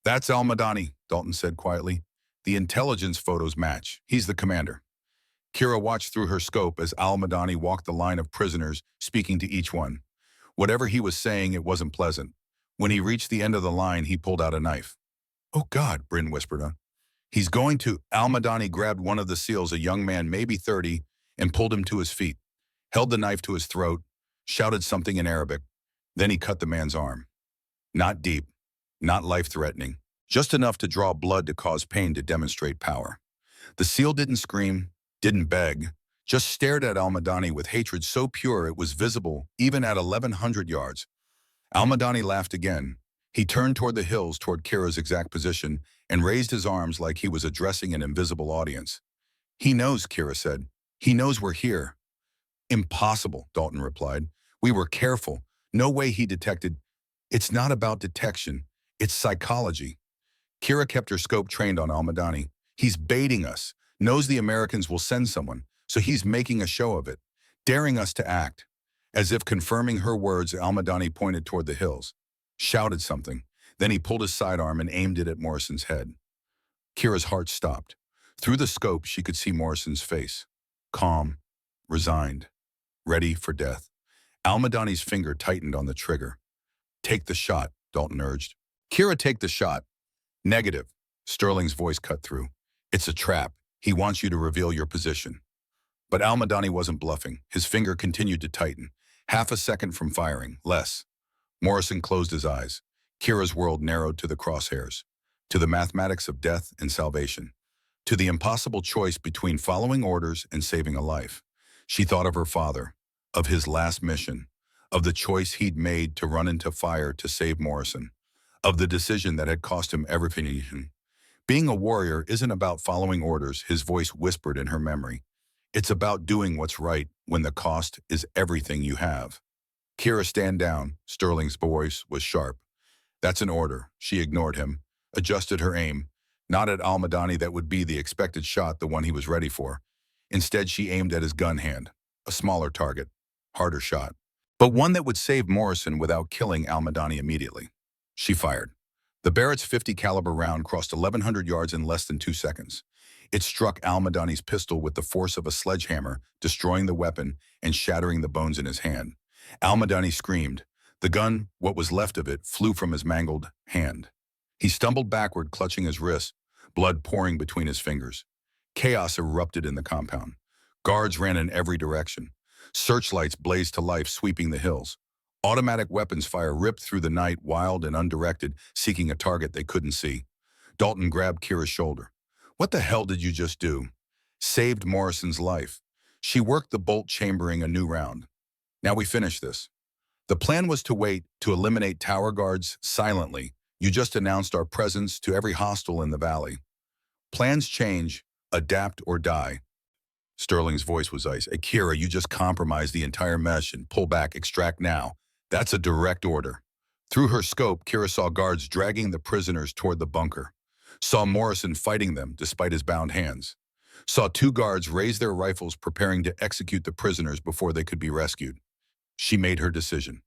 That's Al-Madani, Dalton said quietly. The intelligence photos match. He's the commander. Kira watched through her scope as Al-Madani walked the line of prisoners, speaking to each one. Whatever he was saying, it wasn't pleasant. When he reached the end of the line, he pulled out a knife. Oh God, Bryn whispered. He's going to. Al-Madani grabbed one of the SEALs, a young man, maybe 30, and pulled him to his feet, held the knife to his throat, shouted something in Arabic. Then he cut the man's arm. Not deep, not life-threatening, just enough to draw blood to cause pain to demonstrate power. The SEAL didn't scream, didn't beg, just stared at Al-Madani with hatred so pure it was visible even at 1,100 yards. Al-Madani laughed again. He turned toward the hills, toward Kira's exact position, and raised his arms like he was addressing an invisible audience. He knows, Kira said. He knows we're here. Impossible, Dalton replied. We were careful. No way he detected. It's not about detection. It's psychology. Kira kept her scope trained on Al-Madani. He's baiting us, knows the Americans will send someone, so he's making a show of it, daring us to act. As if confirming her words, Al-Madani pointed toward the hills, shouted something. Then he pulled his sidearm and aimed it at Morrison's head. Kira's heart stopped. Through the scope, she could see Morrison's face. Calm, resigned, ready for death. Al-Madani's finger tightened on the trigger. Take the shot, Dalton urged. Kira, take the shot. Negative. Sterling's voice cut through. It's a trap. He wants you to reveal your position. But Al-Madani wasn't bluffing. His finger continued to tighten. Half a second from firing, less. Morrison closed his eyes. Kira's world narrowed to the crosshairs, to the mathematics of death and salvation, to the impossible choice between following orders and saving a life. She thought of her father, of his last mission, of the choice he'd made to run into fire to save Morrison, of the decision that had cost him everything. Being a warrior isn't about following orders, his voice whispered in her memory. It's about doing what's right when the cost is everything you have. Kira, stand down. Sterling's voice was sharp. That's an order. She ignored him, adjusted her aim. Not at Almadani, that would be the expected shot, the one he was ready for. Instead, she aimed at his gun hand, a smaller target, harder shot, but one that would save Morrison without killing Almadani immediately. She fired. The Barrett's 50 caliber round crossed 1,100 yards in less than 2 seconds. It struck Almadani's pistol with the force of a sledgehammer, destroying the weapon and shattering the bones in his hand. Almadani screamed. The gun, what was left of it, flew from his mangled hand. He stumbled backward, clutching his wrists, blood pouring between his fingers. Chaos erupted in the compound. Guards ran in every direction. Searchlights blazed to life, sweeping the hills. Automatic weapons fire ripped through the night, wild and undirected, seeking a target they couldn't see. Dalton grabbed Kira's shoulder. What the hell did you just do? Saved Morrison's life. She worked the bolt, chambering a new round. Now we finish this. The plan was to wait, to eliminate tower guards silently. You just announced our presence to every hostile in the valley. Plans change, adapt or die. Sterling's voice was ice. Akira, you just compromised the entire mesh and pull back, extract now. That's a direct order. Through her scope, Kira saw guards dragging the prisoners toward the bunker. Saw Morrison fighting them despite his bound hands. Saw 2 guards raise their rifles, preparing to execute the prisoners before they could be rescued. She made her decision.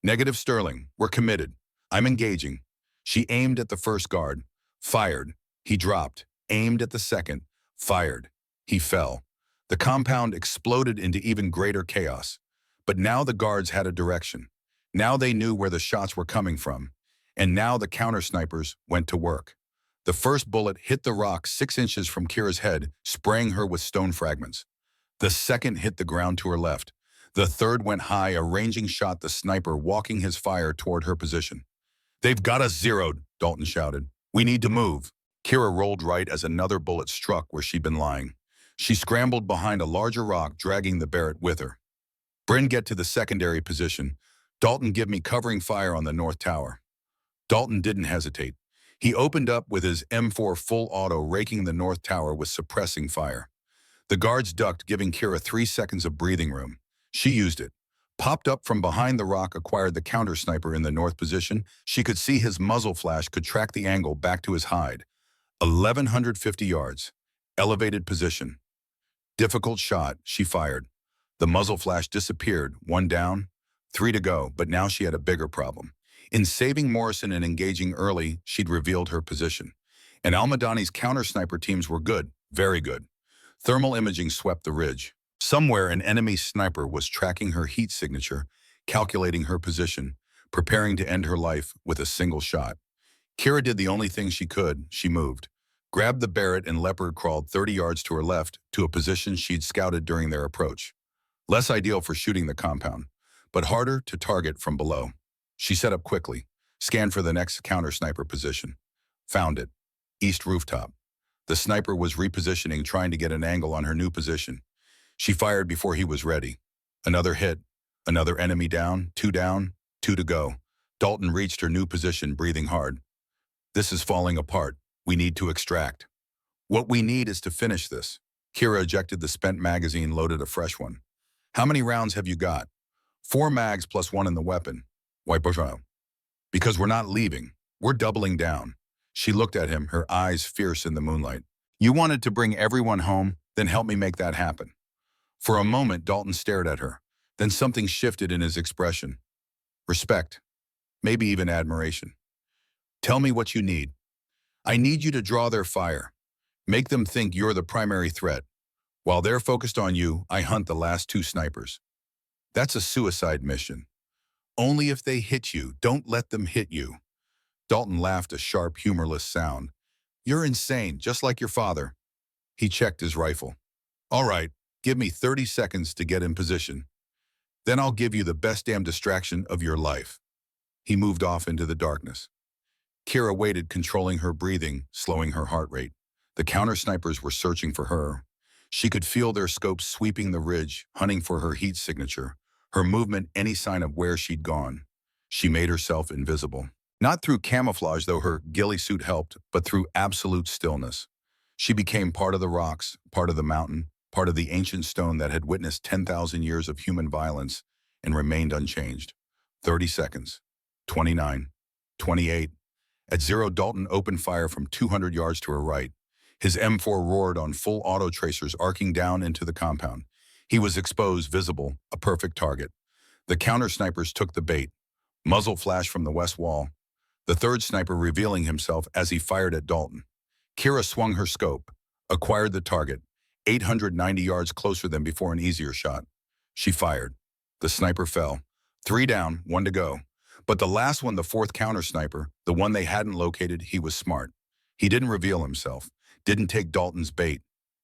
Negative, Sterling. We're committed. I'm engaging. She aimed at the first guard. Fired. He dropped. Aimed at the second. Fired. He fell. The compound exploded into even greater chaos. But now the guards had a direction. Now they knew where the shots were coming from. And now the counter-snipers went to work. The first bullet hit the rock 6 inches from Kira's head, spraying her with stone fragments. The second hit the ground to her left. The third went high, a ranging shot, the sniper walking his fire toward her position. They've got us zeroed, Dalton shouted. We need to move. Kira rolled right as another bullet struck where she'd been lying. She scrambled behind a larger rock, dragging the Barrett with her. Bryn, get to the secondary position. Dalton, give me covering fire on the north tower. Dalton didn't hesitate. He opened up with his M4 full auto, raking the north tower with suppressing fire. The guards ducked, giving Kira 3 seconds of breathing room. She used it. Popped up from behind the rock, acquired the counter-sniper in the north position. She could see his muzzle flash, could track the angle back to his hide. 1,150 yards. Elevated position. Difficult shot. She fired. The muzzle flash disappeared. 1 down, 3 to go, but now she had a bigger problem. In saving Morrison and engaging early, she'd revealed her position. And Almadani's counter-sniper teams were good, very good. Thermal imaging swept the ridge. Somewhere an enemy sniper was tracking her heat signature, calculating her position, preparing to end her life with a single shot. Kira did the only thing she could. She moved. Grabbed the Barrett and leopard crawled 30 yards to her left to a position she'd scouted during their approach. Less ideal for shooting the compound, but harder to target from below. She set up quickly, scanned for the next counter-sniper position. Found it. East rooftop. The sniper was repositioning, trying to get an angle on her new position. She fired before he was ready. Another hit. Another enemy down, 2 down, 2 to go. Dalton reached her new position, breathing hard. This is falling apart. We need to extract. What we need is to finish this. Kira ejected the spent magazine, loaded a fresh one. How many rounds have you got? 4 mags plus 1 in the weapon. Why, because we're not leaving. We're doubling down. She looked at him, her eyes fierce in the moonlight. You wanted to bring everyone home? Then help me make that happen. For a moment, Dalton stared at her. Then something shifted in his expression. Respect. Maybe even admiration. Tell me what you need. I need you to draw their fire. Make them think you're the primary threat. While they're focused on you, I hunt the last 2 snipers. That's a suicide mission. Only if they hit you. Don't let them hit you. Dalton laughed, a sharp, humorless sound. You're insane, just like your father. He checked his rifle. All right, give me 30 seconds to get in position. Then I'll give you the best damn distraction of your life. He moved off into the darkness. Kira waited, controlling her breathing, slowing her heart rate. The counter-snipers were searching for her. She could feel their scopes sweeping the ridge, hunting for her heat signature, her movement, any sign of where she'd gone. She made herself invisible. Not through camouflage, though her ghillie suit helped, but through absolute stillness. She became part of the rocks, part of the mountain, part of the ancient stone that had witnessed 10,000 years of human violence and remained unchanged. 30 seconds. 29. 28. At zero, Dalton opened fire from 200 yards to her right. His M4 roared on full auto tracers arcing down into the compound. He was exposed, visible, a perfect target. The counter-snipers took the bait. Muzzle flashed from the west wall, the third sniper revealing himself as he fired at Dalton. Kira swung her scope, acquired the target, 890 yards closer than before, an easier shot. She fired. The sniper fell. 3 down, 1 to go. But the last one, the fourth counter-sniper, the one they hadn't located, he was smart. He didn't reveal himself, didn't take Dalton's bait.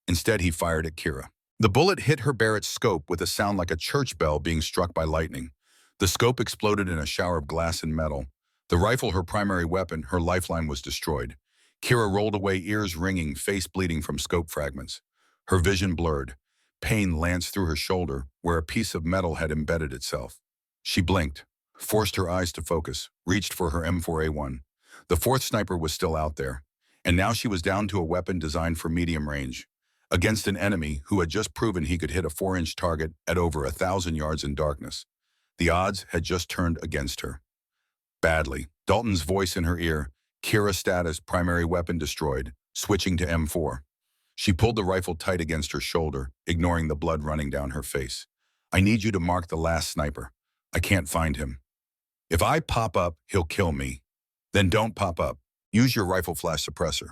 Instead, he fired at Kira. The bullet hit her Barrett's scope with a sound like a church bell being struck by lightning. The scope exploded in a shower of glass and metal. The rifle, her primary weapon, her lifeline, was destroyed. Kira rolled away, ears ringing, face bleeding from scope fragments. Her vision blurred. Pain lanced through her shoulder, where a piece of metal had embedded itself. She blinked, forced her eyes to focus, reached for her M4A1. The fourth sniper was still out there, and now she was down to a weapon designed for medium range, against an enemy who had just proven he could hit a 4-inch target at over 1,000 yards in darkness. The odds had just turned against her. Badly. Dalton's voice in her ear. Kira status, primary weapon destroyed, switching to M4. She pulled the rifle tight against her shoulder, ignoring the blood running down her face. I need you to mark the last sniper. I can't find him. If I pop up, he'll kill me. Then don't pop up. Use your rifle flash suppressor.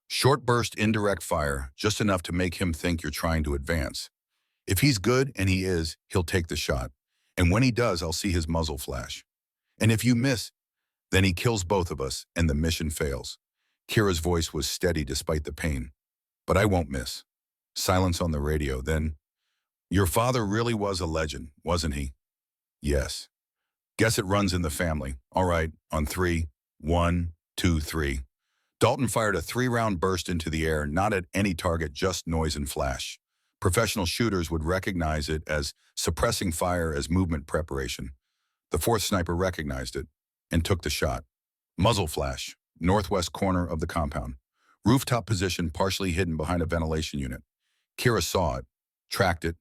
Short burst indirect fire, just enough to make him think you're trying to advance. If he's good, and he is, he'll take the shot. And when he does, I'll see his muzzle flash. And if you miss, then he kills both of us and the mission fails. Kira's voice was steady despite the pain. But I won't miss. Silence on the radio. Then, your father really was a legend, wasn't he? Yes. Guess it runs in the family. All right, on 3. 1, 2, 3. Dalton fired a 3-round burst into the air, not at any target, just noise and flash. Professional shooters would recognize it as suppressing fire as movement preparation. The fourth sniper recognized it and took the shot. Muzzle flash, northwest corner of the compound. Rooftop position partially hidden behind a ventilation unit. Kira saw it, tracked it,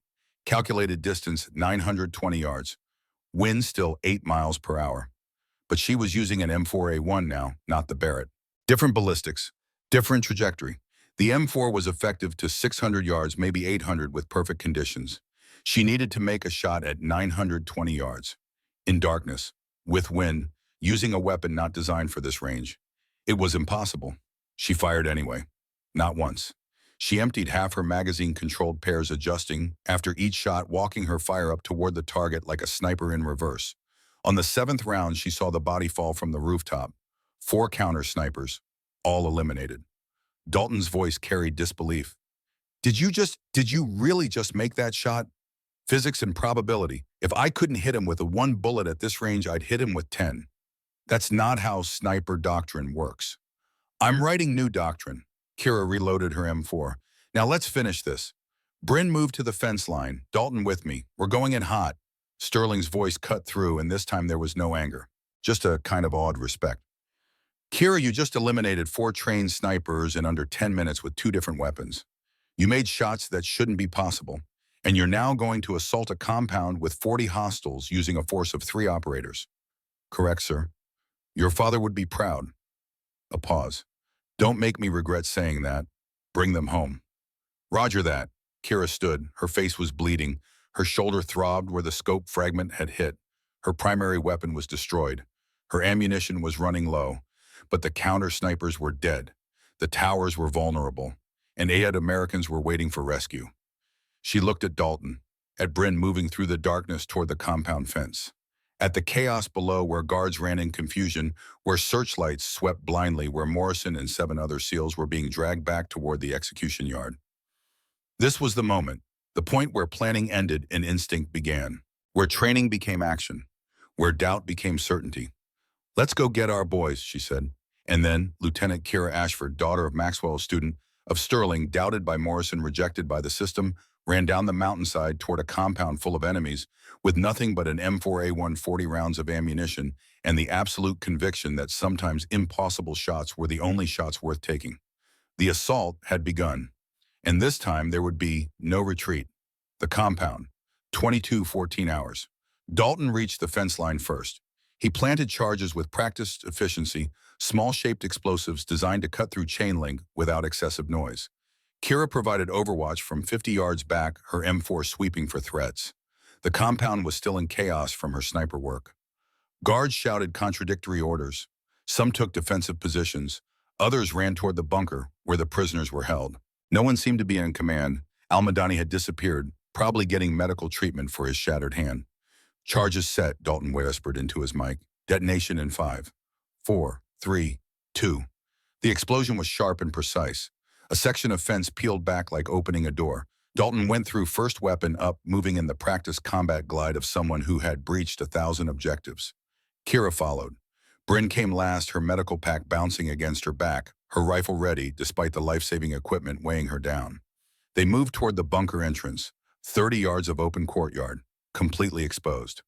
calculated distance 920 yards. Wind still 8 miles per hour. But she was using an M4A1 now, not the Barrett. Different ballistics, different trajectory. The M4 was effective to 600 yards, maybe 800 with perfect conditions. She needed to make a shot at 920 yards. In darkness, with wind, using a weapon not designed for this range. It was impossible. She fired anyway. Not once. She emptied half her magazine-controlled pairs, adjusting after each shot, walking her fire up toward the target like a sniper in reverse. On the 7th round, she saw the body fall from the rooftop. 4 counter-snipers, all eliminated. Dalton's voice carried disbelief. Did you really just make that shot? Physics and probability. If I couldn't hit him with a 1 bullet at this range, I'd hit him with 10. That's not how sniper doctrine works. I'm writing new doctrine. Kira reloaded her M4. Now let's finish this. Bryn moved to the fence line. Dalton with me. We're going in hot. Sterling's voice cut through, and this time there was no anger. Just a kind of awed respect. Kira, you just eliminated 4 trained snipers in under 10 minutes with 2 different weapons. You made shots that shouldn't be possible. And you're now going to assault a compound with 40 hostiles using a force of 3 operators. Correct, sir. Your father would be proud. A pause. Don't make me regret saying that. Bring them home. Roger that. Kira stood. Her face was bleeding. Her shoulder throbbed where the scope fragment had hit. Her primary weapon was destroyed. Her ammunition was running low. But the counter-snipers were dead. The towers were vulnerable. And 8 Americans were waiting for rescue. She looked at Dalton, at Bryn moving through the darkness toward the compound fence, at the chaos below where guards ran in confusion, where searchlights swept blindly, where Morrison and 7 other SEALs were being dragged back toward the execution yard. This was the moment, the point where planning ended and instinct began, where training became action, where doubt became certainty. Let's go get our boys, she said. And then Lieutenant Kira Ashford, daughter of Maxwell's student, of Sterling, doubted by Morrison, rejected by the system, ran down the mountainside toward a compound full of enemies with nothing but an M4A1 40 rounds of ammunition and the absolute conviction that sometimes impossible shots were the only shots worth taking. The assault had begun, and this time there would be no retreat. The compound, 14 hours. Dalton reached the fence line first. He planted charges with practiced efficiency, small-shaped explosives designed to cut through chain link without excessive noise. Kira provided overwatch from 50 yards back, her M4 sweeping for threats. The compound was still in chaos from her sniper work. Guards shouted contradictory orders. Some took defensive positions. Others ran toward the bunker where the prisoners were held. No one seemed to be in command. Al-Madani had disappeared, probably getting medical treatment for his shattered hand. Charges set, Dalton whispered into his mic. Detonation in 5, 4, 3, 2. The explosion was sharp and precise. A section of fence peeled back like opening a door. Dalton went through first weapon up, moving in the practiced combat glide of someone who had breached 1,000 objectives. Kira followed. Bryn came last, her medical pack bouncing against her back, her rifle ready despite the life-saving equipment weighing her down. They moved toward the bunker entrance, 30 yards of open courtyard, completely exposed.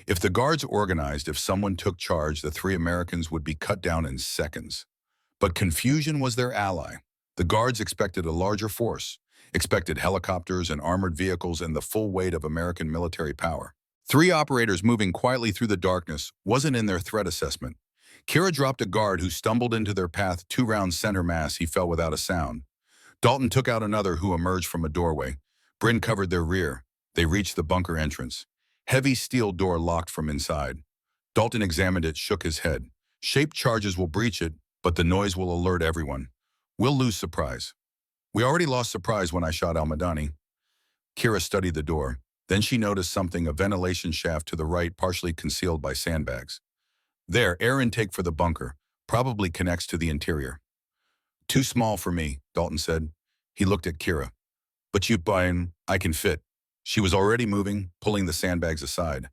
If the guards organized, if someone took charge, the 3 Americans would be cut down in seconds. But confusion was their ally. The guards expected a larger force, expected helicopters and armored vehicles and the full weight of American military power. 3 operators moving quietly through the darkness wasn't in their threat assessment. Kira dropped a guard who stumbled into their path 2 rounds center mass. He fell without a sound. Dalton took out another who emerged from a doorway. Bryn covered their rear. They reached the bunker entrance. Heavy steel door locked from inside. Dalton examined it, shook his head. Shaped charges will breach it, but the noise will alert everyone. We'll lose surprise. We already lost surprise when I shot Al-Madani. Kira studied the door. Then she noticed something, a ventilation shaft to the right, partially concealed by sandbags. There, air intake for the bunker, probably connects to the interior. Too small for me, Dalton said. He looked at Kira. But you buy-in, I can fit. She was already moving, pulling the sandbags aside.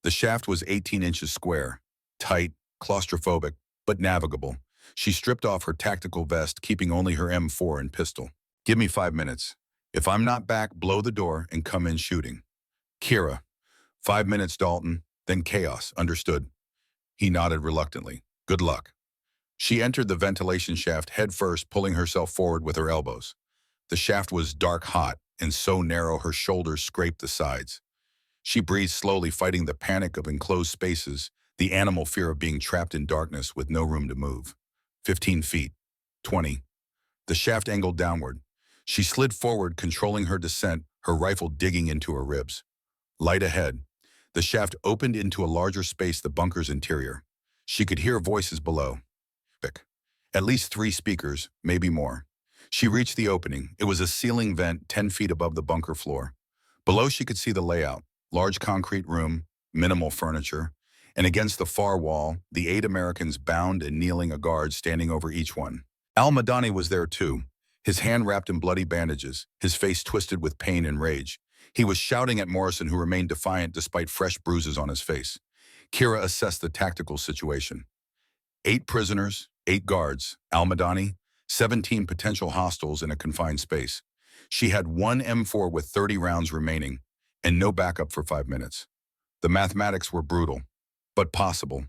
The shaft was 18 inches square, tight, claustrophobic, but navigable. She stripped off her tactical vest, keeping only her M4 and pistol. Give me 5 minutes. If I'm not back, blow the door and come in shooting. Kira. 5 minutes, Dalton, then chaos, understood. He nodded reluctantly. Good luck. She entered the ventilation shaft head first, pulling herself forward with her elbows. The shaft was dark hot and so narrow her shoulders scraped the sides. She breathed slowly, fighting the panic of enclosed spaces, the animal fear of being trapped in darkness with no room to move. 15 feet. 20. The shaft angled downward. She slid forward, controlling her descent, her rifle digging into her ribs. Light ahead. The shaft opened into a larger space, the bunker's interior. She could hear voices below. At least 3 speakers, maybe more. She reached the opening. It was a ceiling vent 10 feet above the bunker floor. Below she could see the layout. Large concrete room, minimal furniture, and against the far wall, the 8 Americans bound and kneeling, a guard standing over each one. Al-Madani was there too, his hand wrapped in bloody bandages, his face twisted with pain and rage. He was shouting at Morrison, who remained defiant despite fresh bruises on his face. Kira assessed the tactical situation. 8 prisoners, 8 guards, Al-Madani, 17 potential hostiles in a confined space. She had 1 M4 with 30 rounds remaining, and no backup for 5 minutes. The mathematics were brutal, but possible.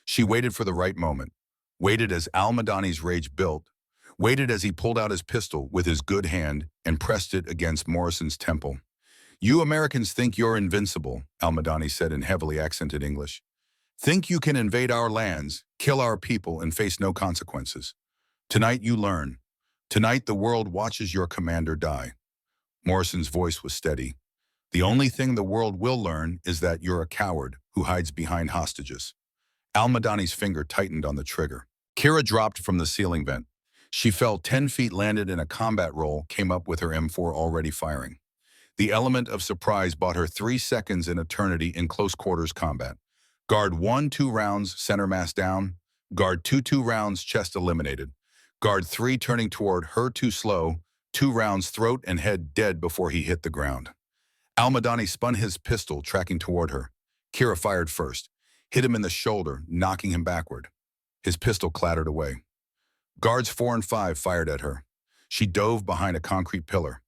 She waited for the right moment, waited as Al-Madani's rage built, waited as he pulled out his pistol with his good hand and pressed it against Morrison's temple. You Americans think you're invincible, Al-Madani said in heavily accented English. Think you can invade our lands, kill our people, and face no consequences. Tonight you learn. Tonight the world watches your commander die. Morrison's voice was steady. The only thing the world will learn is that you're a coward who hides behind hostages. Al-Madani's finger tightened on the trigger. Kira dropped from the ceiling vent. She fell 10 feet, landed in a combat roll, came up with her M4 already firing. The element of surprise bought her 3 seconds in eternity in close quarters combat. Guard 1, 2 rounds, center mass down. Guard 2, 2 rounds, chest eliminated. Guard 3 turning toward her, too slow, 2 rounds, throat and head dead before he hit the ground. Al-Madani spun his pistol, tracking toward her. Kira fired first, hit him in the shoulder, knocking him backward. His pistol clattered away. Guards 4 and 5 fired at her. She dove behind a concrete pillar.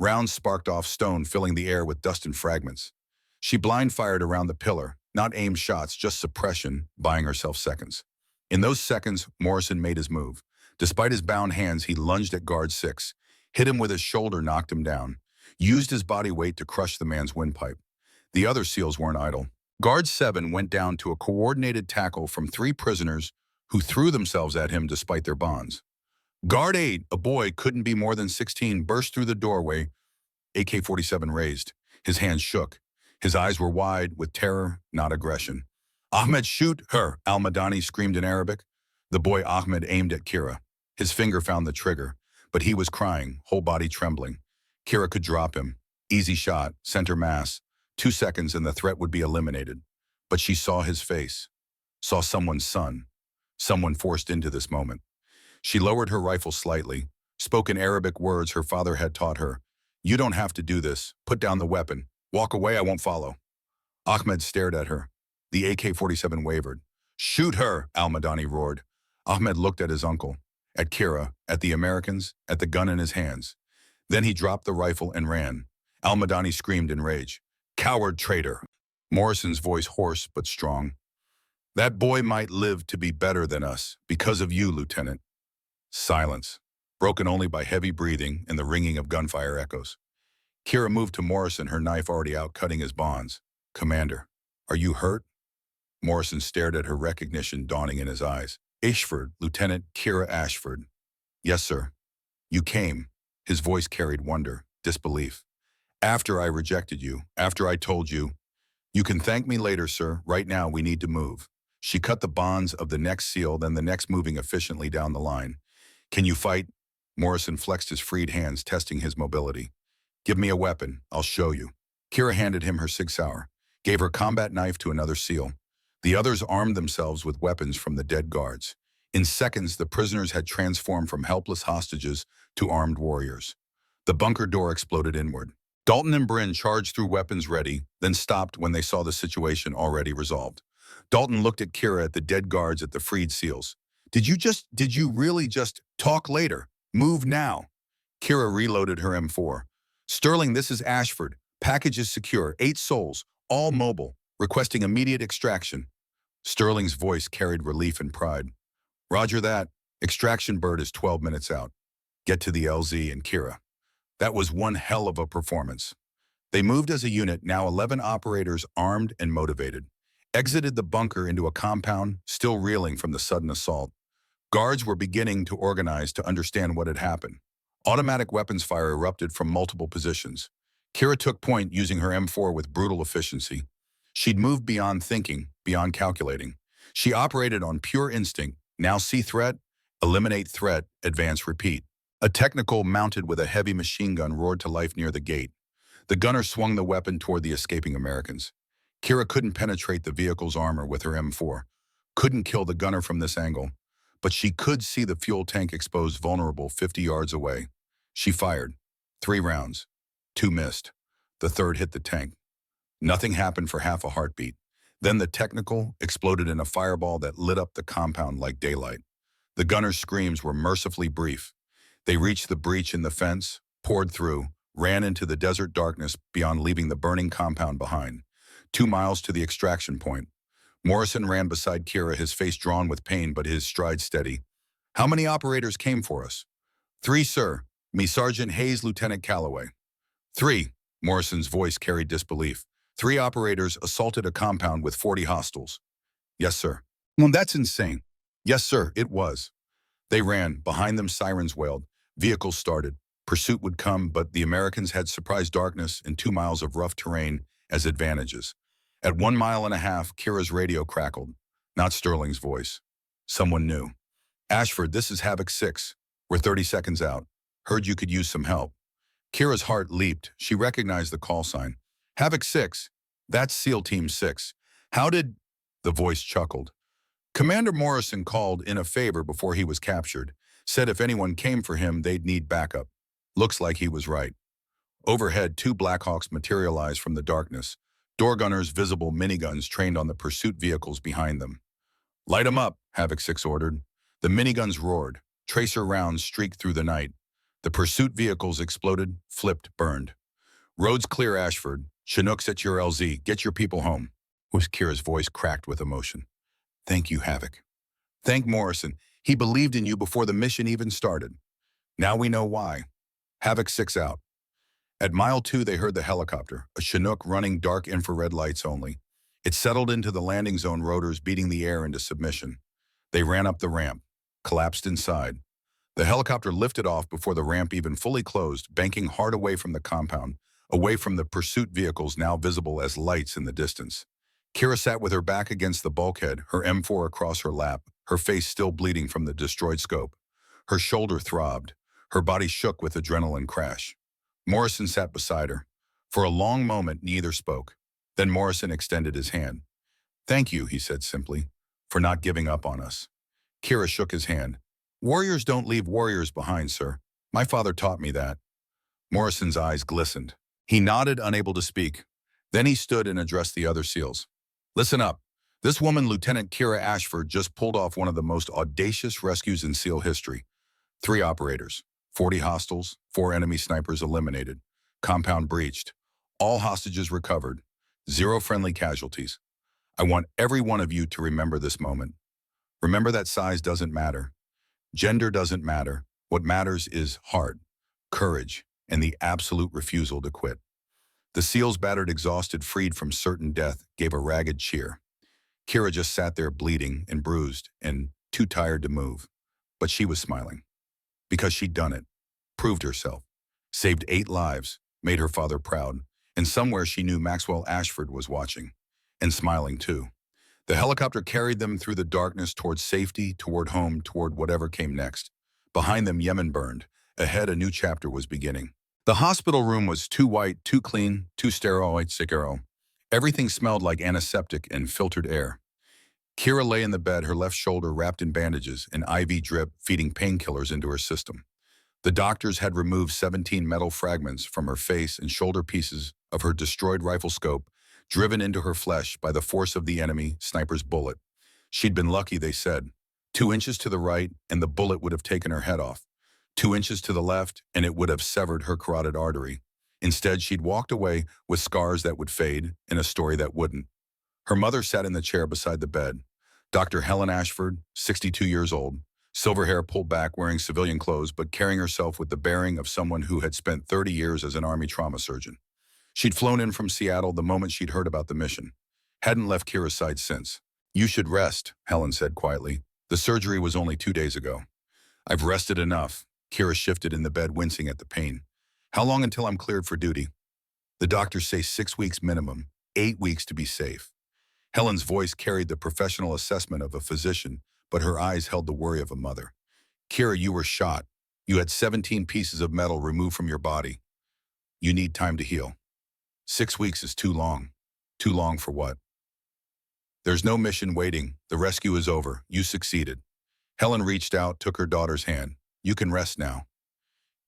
Rounds sparked off stone, filling the air with dust and fragments. She blind-fired around the pillar, not aimed shots, just suppression, buying herself seconds. In those seconds, Morrison made his move. Despite his bound hands, he lunged at guard 6, hit him with his shoulder, knocked him down, used his body weight to crush the man's windpipe. The other SEALs weren't idle. Guard 7 went down to a coordinated tackle from 3 prisoners who threw themselves at him despite their bonds. Guard 8, a boy couldn't be more than 16, burst through the doorway, AK-47 raised. His hands shook. His eyes were wide with terror, not aggression. "Ahmed, shoot her!" Al-Madani screamed in Arabic. The boy Ahmed aimed at Kira. His finger found the trigger, but he was crying, whole body trembling. Kira could drop him. Easy shot, center mass. 2 seconds and the threat would be eliminated. But she saw his face, saw someone's son, someone forced into this moment. She lowered her rifle slightly, spoke in Arabic words her father had taught her. "You don't have to do this. Put down the weapon. Walk away, I won't follow." Ahmed stared at her. The AK-47 wavered. "Shoot her," Al-Madani roared. Ahmed looked at his uncle, at Kira, at the Americans, at the gun in his hands. Then he dropped the rifle and ran. Al-Madani screamed in rage. "Coward traitor." Morrison's voice hoarse but strong. "That boy might live to be better than us, because of you, Lieutenant." Silence, broken only by heavy breathing and the ringing of gunfire echoes. Kira moved to Morrison, her knife already out, cutting his bonds. "Commander, are you hurt?" Morrison stared at her, recognition dawning in his eyes. "Ashford, Lieutenant Kira Ashford." "Yes, sir." "You came." His voice carried wonder, disbelief. "After I rejected you, after I told you, 'You can thank me later, sir. Right now we need to move.'" She cut the bonds of the next SEAL, then the next, moving efficiently down the line. "Can you fight?" Morrison flexed his freed hands, testing his mobility. "Give me a weapon. I'll show you." Kira handed him her Sig Sauer, gave her combat knife to another SEAL. The others armed themselves with weapons from the dead guards. In seconds, the prisoners had transformed from helpless hostages to armed warriors. The bunker door exploded inward. Dalton and Bryn charged through, weapons ready, then stopped when they saw the situation already resolved. Dalton looked at Kira, at the dead guards, at the freed SEALs. Did you really just talk later? Move now." Kira reloaded her M4. "Sterling, this is Ashford. Package is secure. 8 souls, all mobile, requesting immediate extraction." Sterling's voice carried relief and pride. "Roger that. Extraction bird is 12 minutes out. Get to the LZ and Kira." That was one hell of a performance. They moved as a unit, now 11 operators armed and motivated. Exited the bunker into a compound, still reeling from the sudden assault. Guards were beginning to organize, to understand what had happened. Automatic weapons fire erupted from multiple positions. Kira took point, using her M4 with brutal efficiency. She'd moved beyond thinking, beyond calculating. She operated on pure instinct. Now see threat, eliminate threat, advance, repeat. A technical mounted with a heavy machine gun roared to life near the gate. The gunner swung the weapon toward the escaping Americans. Kira couldn't penetrate the vehicle's armor with her M4, couldn't kill the gunner from this angle, but she could see the fuel tank exposed, vulnerable, 50 yards away. She fired. 3 rounds. 2 missed. The third hit the tank. Nothing happened for half a heartbeat. Then the technical exploded in a fireball that lit up the compound like daylight. The gunner's screams were mercifully brief. They reached the breach in the fence, poured through, ran into the desert darkness beyond, leaving the burning compound behind. 2 miles to the extraction point. Morrison ran beside Kira, his face drawn with pain but his stride steady. "How many operators came for us?" 3, sir. Me, Sergeant Hayes, Lieutenant Calloway." 3. Morrison's voice carried disbelief. 3 operators assaulted a compound with 40 hostiles." "Yes, sir." "Well, that's insane." "Yes, sir, it was." They ran. Behind them, sirens wailed. Vehicles started. Pursuit would come, but the Americans had surprise darkness and 2 miles of rough terrain as advantages. At 1.5 miles, Kira's radio crackled. Not Sterling's voice. Someone new. "Ashford, this is Havoc 6. We're 30 seconds out. Heard you could use some help." Kira's heart leaped. She recognized the call sign. "Havoc 6. That's SEAL Team 6. How did—" The voice chuckled. "Commander Morrison called in a favor before he was captured. Said if anyone came for him, they'd need backup. Looks like he was right." Overhead, 2 Blackhawks materialized from the darkness. Door gunners, visible miniguns trained on the pursuit vehicles behind them. "Light 'em up," Havoc 6 ordered. The miniguns roared. Tracer rounds streaked through the night. The pursuit vehicles exploded, flipped, burned. Roads clear, Ashford. Chinooks at your LZ. Get your people home. Was Kira's voice cracked with emotion. Thank you, Havoc. Thank Morrison. He believed in you before the mission even started. Now we know why. Havoc 6 out. At mile 2, they heard the helicopter, a Chinook running dark infrared lights only. It settled into the landing zone, rotors beating the air into submission. They ran up the ramp, collapsed inside. The helicopter lifted off before the ramp even fully closed, banking hard away from the compound, away from the pursuit vehicles now visible as lights in the distance. Kira sat with her back against the bulkhead, her M4 across her lap, her face still bleeding from the destroyed scope. Her shoulder throbbed. Her body shook with adrenaline crash. Morrison sat beside her. For a long moment, neither spoke. Then Morrison extended his hand. Thank you, he said simply, for not giving up on us. Kira shook his hand. Warriors don't leave warriors behind, sir. My father taught me that. Morrison's eyes glistened. He nodded, unable to speak. Then he stood and addressed the other SEALs. Listen up. This woman, Lieutenant Kira Ashford, just pulled off one of the most audacious rescues in SEAL history. 3 operators, 40 hostiles, 4 enemy snipers eliminated, compound breached, all hostages recovered, 0 friendly casualties. I want every one of you to remember this moment. Remember that size doesn't matter. Gender doesn't matter. What matters is heart, courage, and the absolute refusal to quit. The SEALs, battered, exhausted, freed from certain death, gave a ragged cheer. Kira just sat there bleeding and bruised and too tired to move. But she was smiling. Because she'd done it, proved herself, saved 8 lives, made her father proud, and somewhere she knew Maxwell Ashford was watching, and smiling too. The helicopter carried them through the darkness toward safety, toward home, toward whatever came next. Behind them, Yemen burned. Ahead, a new chapter was beginning. The hospital room was too white, too clean, too sterile. Everything smelled like antiseptic and filtered air. Kira lay in the bed, her left shoulder wrapped in bandages, an IV drip feeding painkillers into her system. The doctors had removed 17 metal fragments from her face and shoulder pieces of her destroyed rifle scope, driven into her flesh by the force of the enemy sniper's bullet. She'd been lucky, they said. 2 inches to the right, and the bullet would have taken her head off. 2 inches to the left, and it would have severed her carotid artery. Instead, she'd walked away with scars that would fade and a story that wouldn't. Her mother sat in the chair beside the bed. Dr. Helen Ashford, 62 years old, silver hair pulled back, wearing civilian clothes, but carrying herself with the bearing of someone who had spent 30 years as an Army trauma surgeon. She'd flown in from Seattle the moment she'd heard about the mission. Hadn't left Kira's side since. You should rest, Helen said quietly. The surgery was only 2 days ago. I've rested enough. Kira shifted in the bed, wincing at the pain. How long until I'm cleared for duty? The doctors say 6 weeks minimum, 8 weeks to be safe. Helen's voice carried the professional assessment of a physician, but her eyes held the worry of a mother. Kira, you were shot. You had 17 pieces of metal removed from your body. You need time to heal. 6 weeks is too long. Too long for what? There's no mission waiting. The rescue is over. You succeeded. Helen reached out, took her daughter's hand. You can rest now.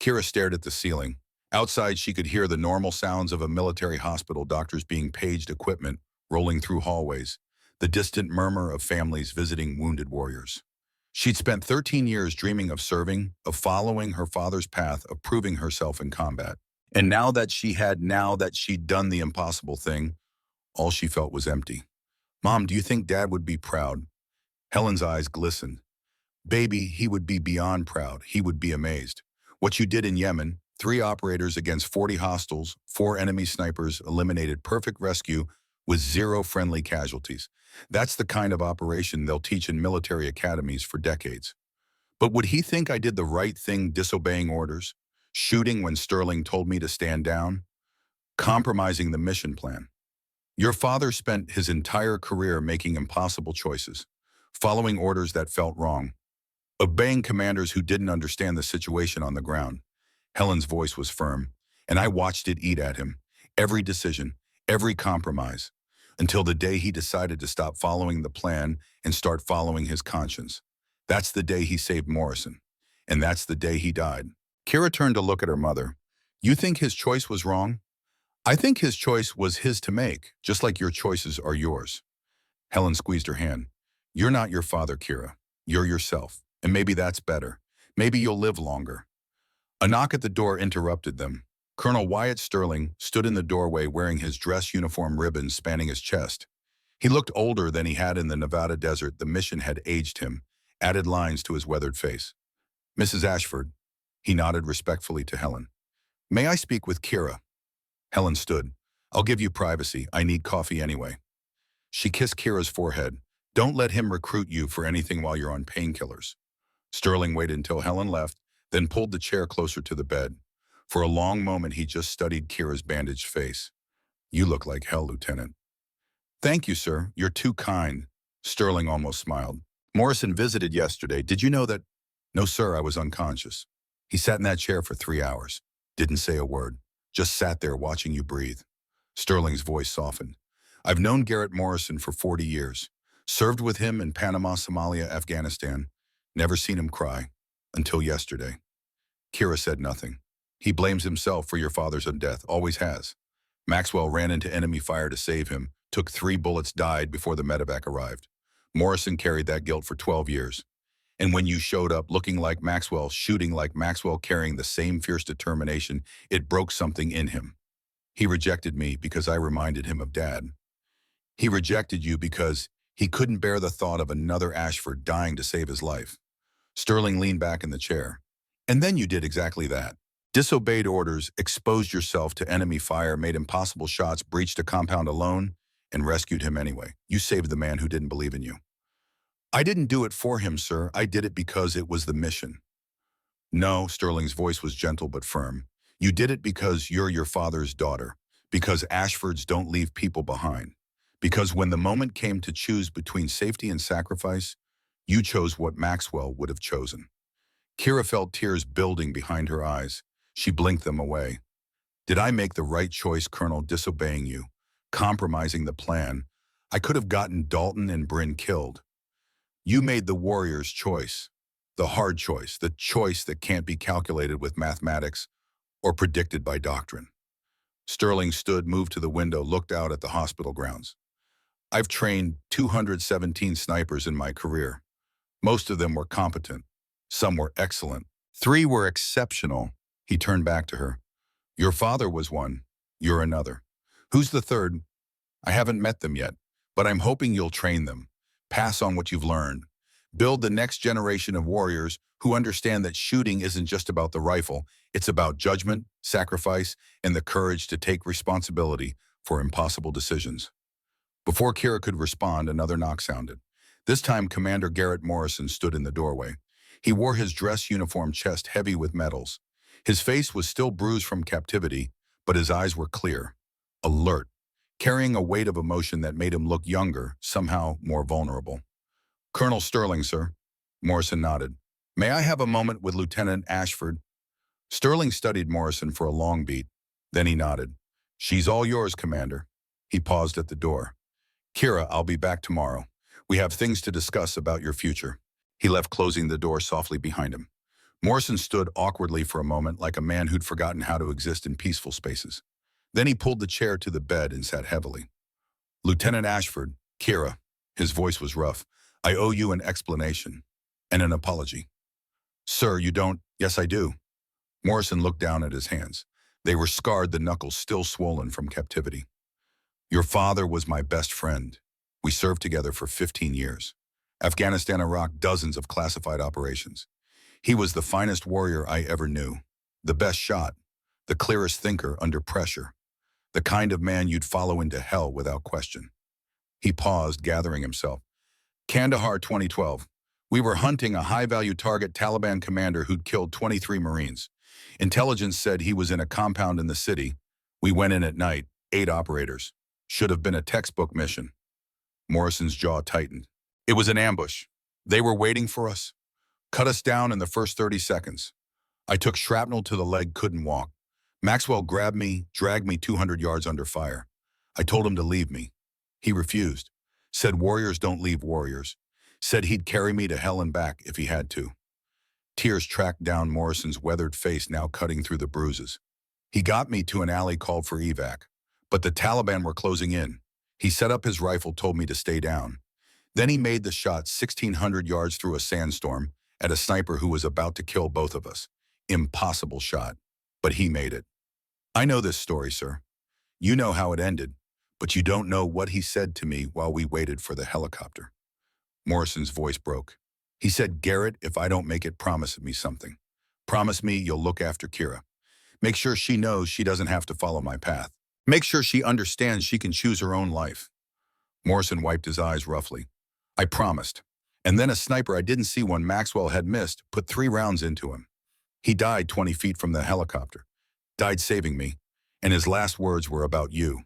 Kira stared at the ceiling. Outside, she could hear the normal sounds of a military hospital, doctors being paged, equipment rolling through hallways, the distant murmur of families visiting wounded warriors. She'd spent 13 years dreaming of serving, of following her father's path, of proving herself in combat. And now that she'd done the impossible thing, all she felt was empty. Mom, do you think Dad would be proud? Helen's eyes glistened. Baby, he would be beyond proud. He would be amazed. What you did in Yemen, 3 operators against 40 hostiles, 4 enemy snipers, eliminated, perfect rescue with 0 friendly casualties. That's the kind of operation they'll teach in military academies for decades. But would he think I did the right thing, disobeying orders, shooting when Sterling told me to stand down, compromising the mission plan? Your father spent his entire career making impossible choices, following orders that felt wrong, obeying commanders who didn't understand the situation on the ground. Helen's voice was firm, and I watched it eat at him. Every decision, every compromise, until the day he decided to stop following the plan and start following his conscience. That's the day he saved Morrison, and that's the day he died. Kira turned to look at her mother. You think his choice was wrong? I think his choice was his to make, just like your choices are yours. Helen squeezed her hand. You're not your father, Kira. You're yourself. And maybe that's better. Maybe you'll live longer. A knock at the door interrupted them. Colonel Wyatt Sterling stood in the doorway wearing his dress uniform ribbons spanning his chest. He looked older than he had in the Nevada desert. The mission had aged him, added lines to his weathered face. Mrs. Ashford, he nodded respectfully to Helen. May I speak with Kira? Helen stood. I'll give you privacy. I need coffee anyway. She kissed Kira's forehead. Don't let him recruit you for anything while you're on painkillers. Sterling waited until Helen left, then pulled the chair closer to the bed. For a long moment, he just studied Kira's bandaged face. You look like hell, Lieutenant. Thank you, sir. You're too kind. Sterling almost smiled. Morrison visited yesterday. Did you know that? No, sir, I was unconscious. He sat in that chair for 3 hours. Didn't say a word. Just sat there watching you breathe. Sterling's voice softened. I've known Garrett Morrison for 40 years. Served with him in Panama, Somalia, Afghanistan. Never seen him cry. Until yesterday. Kira said nothing. He blames himself for your father's death. Always has. Maxwell ran into enemy fire to save him. Took 3 bullets, died before the medevac arrived. Morrison carried that guilt for 12 years. And when you showed up looking like Maxwell, shooting like Maxwell, carrying the same fierce determination, it broke something in him. He rejected me because I reminded him of Dad. He rejected you because he couldn't bear the thought of another Ashford dying to save his life. Sterling leaned back in the chair. And then you did exactly that. Disobeyed orders, exposed yourself to enemy fire, made impossible shots, breached a compound alone, and rescued him anyway. You saved the man who didn't believe in you. I didn't do it for him, sir. I did it because it was the mission. No, Sterling's voice was gentle but firm. You did it because you're your father's daughter. Because Ashfords don't leave people behind. Because when the moment came to choose between safety and sacrifice, you chose what Maxwell would have chosen. Kira felt tears building behind her eyes. She blinked them away. Did I make the right choice, Colonel, disobeying you? Compromising the plan? I could have gotten Dalton and Bryn killed. You made the warrior's choice. The hard choice. The choice that can't be calculated with mathematics or predicted by doctrine. Sterling stood, moved to the window, looked out at the hospital grounds. I've trained 217 snipers in my career. Most of them were competent. Some were excellent. 3 were exceptional. He turned back to her. Your father was one. You're another. Who's the third? I haven't met them yet, but I'm hoping you'll train them. Pass on what you've learned. Build the next generation of warriors who understand that shooting isn't just about the rifle. It's about judgment, sacrifice, and the courage to take responsibility for impossible decisions. Before Kira could respond, another knock sounded. This time, Commander Garrett Morrison stood in the doorway. He wore his dress uniform, chest heavy with medals. His face was still bruised from captivity, but his eyes were clear, alert, carrying a weight of emotion that made him look younger, somehow more vulnerable. Colonel Sterling, sir. Morrison nodded. May I have a moment with Lieutenant Ashford? Sterling studied Morrison for a long beat. Then he nodded. She's all yours, Commander. He paused at the door. Kira, I'll be back tomorrow. We have things to discuss about your future. He left, closing the door softly behind him. Morrison stood awkwardly for a moment, like a man who'd forgotten how to exist in peaceful spaces. Then he pulled the chair to the bed and sat heavily. Lieutenant Ashford, Kira. His voice was rough. I owe you an explanation and an apology. Sir, you don't? Yes, I do. Morrison looked down at his hands. They were scarred, the knuckles still swollen from captivity. Your father was my best friend. We served together for 15 years. Afghanistan, Iraq, dozens of classified operations. He was the finest warrior I ever knew. The best shot. The clearest thinker under pressure. The kind of man you'd follow into hell without question. He paused, gathering himself. Kandahar 2012. We were hunting a high-value target, Taliban commander who'd killed 23 Marines. Intelligence said he was in a compound in the city. We went in at night, 8 operators. Should have been a textbook mission. Morrison's jaw tightened. It was an ambush. They were waiting for us. Cut us down in the first 30 seconds. I took shrapnel to the leg, couldn't walk. Maxwell grabbed me, dragged me 200 yards under fire. I told him to leave me. He refused. Said warriors don't leave warriors. Said he'd carry me to hell and back if he had to. Tears tracked down Morrison's weathered face, now cutting through the bruises. He got me to an alley, called for evac. But the Taliban were closing in. He set up his rifle, told me to stay down. Then he made the shot 1,600 yards through a sandstorm at a sniper who was about to kill both of us. Impossible shot. But he made it. I know this story, sir. You know how it ended, but you don't know what he said to me while we waited for the helicopter. Morrison's voice broke. He said, Garrett, if I don't make it, promise me something. Promise me you'll look after Kira. Make sure she knows she doesn't have to follow my path. Make sure she understands she can choose her own life. Morrison wiped his eyes roughly. I promised. And then a sniper I didn't see when Maxwell had missed put 3 rounds into him. He died 20 feet from the helicopter. Died saving me. And his last words were about you.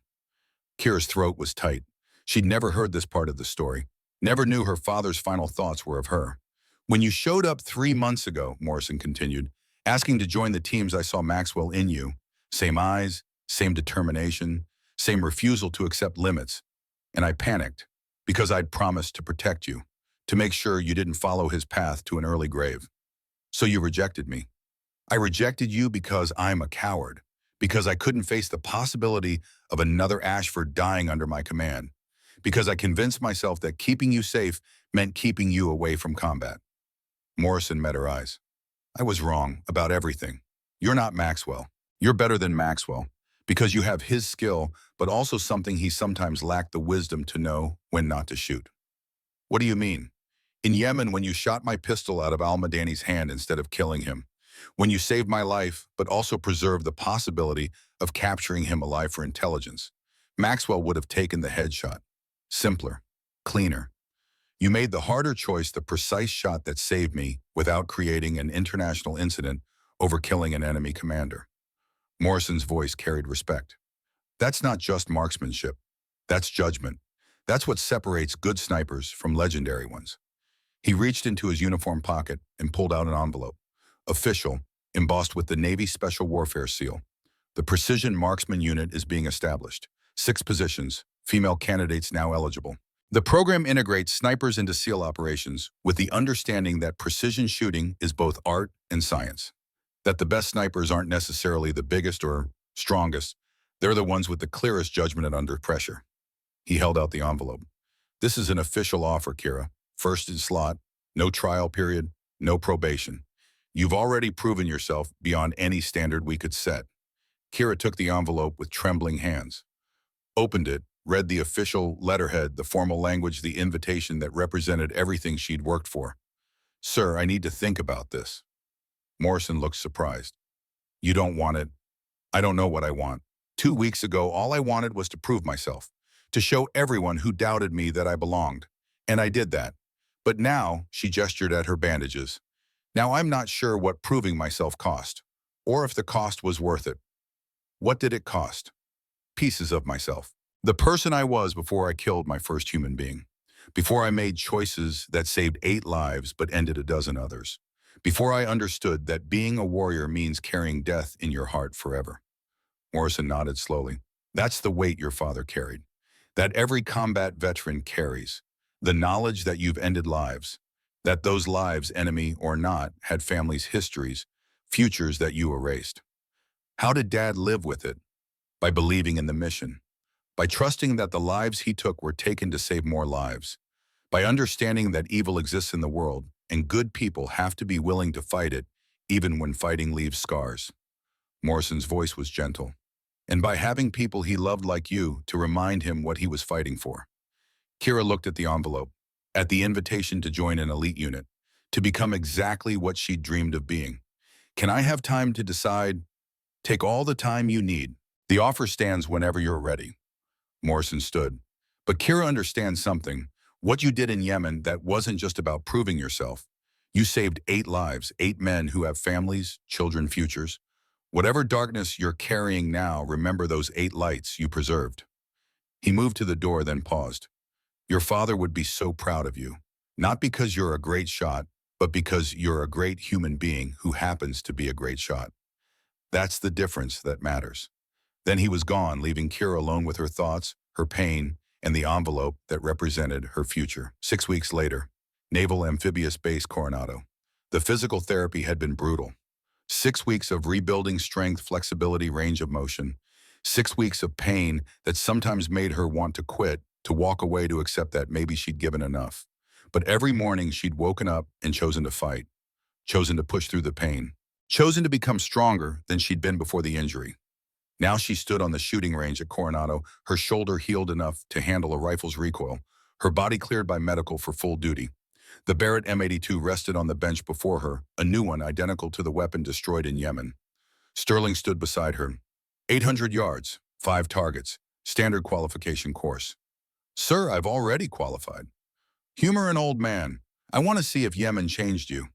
Kira's throat was tight. She'd never heard this part of the story. Never knew her father's final thoughts were of her. When you showed up 3 months ago, Morrison continued, asking to join the teams, I saw Maxwell in you. Same eyes, same determination, same refusal to accept limits. And I panicked because I'd promised to protect you, to make sure you didn't follow his path to an early grave. So you rejected me. I rejected you because I'm a coward, because I couldn't face the possibility of another Ashford dying under my command, because I convinced myself that keeping you safe meant keeping you away from combat. Morrison met her eyes. I was wrong about everything. You're not Maxwell. You're better than Maxwell, because you have his skill, but also something he sometimes lacked the wisdom to know when not to shoot. What do you mean? In Yemen, when you shot my pistol out of al-Madani's hand instead of killing him, when you saved my life, but also preserved the possibility of capturing him alive for intelligence, Maxwell would have taken the headshot. Simpler, cleaner. You made the harder choice, the precise shot that saved me without creating an international incident over killing an enemy commander. Morrison's voice carried respect. That's not just marksmanship. That's judgment. That's what separates good snipers from legendary ones. He reached into his uniform pocket and pulled out an envelope. Official, embossed with the Navy Special Warfare seal. The Precision Marksman Unit is being established. 6 positions, female candidates now eligible. The program integrates snipers into SEAL operations with the understanding that precision shooting is both art and science. That the best snipers aren't necessarily the biggest or strongest. They're the ones with the clearest judgment under pressure. He held out the envelope. This is an official offer, Kira. First in slot, no trial period, no probation. You've already proven yourself beyond any standard we could set. Kira took the envelope with trembling hands, opened it, read the official letterhead, the formal language, the invitation that represented everything she'd worked for. Sir, I need to think about this. Morrison looked surprised. You don't want it. I don't know what I want. 2 weeks ago, all I wanted was to prove myself, to show everyone who doubted me that I belonged. And I did that. But now, she gestured at her bandages. Now I'm not sure what proving myself cost, or if the cost was worth it. What did it cost? Pieces of myself. The person I was before I killed my first human being. Before I made choices that saved 8 lives but ended a dozen others. Before I understood that being a warrior means carrying death in your heart forever. Morrison nodded slowly. That's the weight your father carried. That every combat veteran carries. The knowledge that you've ended lives. That those lives, enemy or not, had families' histories, futures that you erased. How did Dad live with it? By believing in the mission. By trusting that the lives he took were taken to save more lives. By understanding that evil exists in the world and good people have to be willing to fight it, even when fighting leaves scars. Morrison's voice was gentle. And by having people he loved like you to remind him what he was fighting for. Kira looked at the envelope, at the invitation to join an elite unit, to become exactly what she'd dreamed of being. Can I have time to decide? Take all the time you need. The offer stands whenever you're ready. Morrison stood. But Kira understands something. What you did in Yemen, that wasn't just about proving yourself. You saved 8 lives, 8 men who have families, children, futures. Whatever darkness you're carrying now, remember those 8 lights you preserved. He moved to the door, then paused. Your father would be so proud of you. Not because you're a great shot, but because you're a great human being who happens to be a great shot. That's the difference that matters. Then he was gone, leaving Kira alone with her thoughts, her pain, and the envelope that represented her future. 6 weeks later, Naval Amphibious Base Coronado. The physical therapy had been brutal. 6 weeks of rebuilding strength, flexibility, range of motion. 6 weeks of pain that sometimes made her want to quit, to walk away, to accept that maybe she'd given enough. But every morning she'd woken up and chosen to fight, chosen to push through the pain, chosen to become stronger than she'd been before the injury. Now she stood on the shooting range at Coronado, her shoulder healed enough to handle a rifle's recoil, her body cleared by medical for full duty. The Barrett M82 rested on the bench before her, a new one identical to the weapon destroyed in Yemen. Sterling stood beside her. 800 yards, 5 targets, standard qualification course. Sir, I've already qualified. Humor an old man. I want to see if Yemen changed you.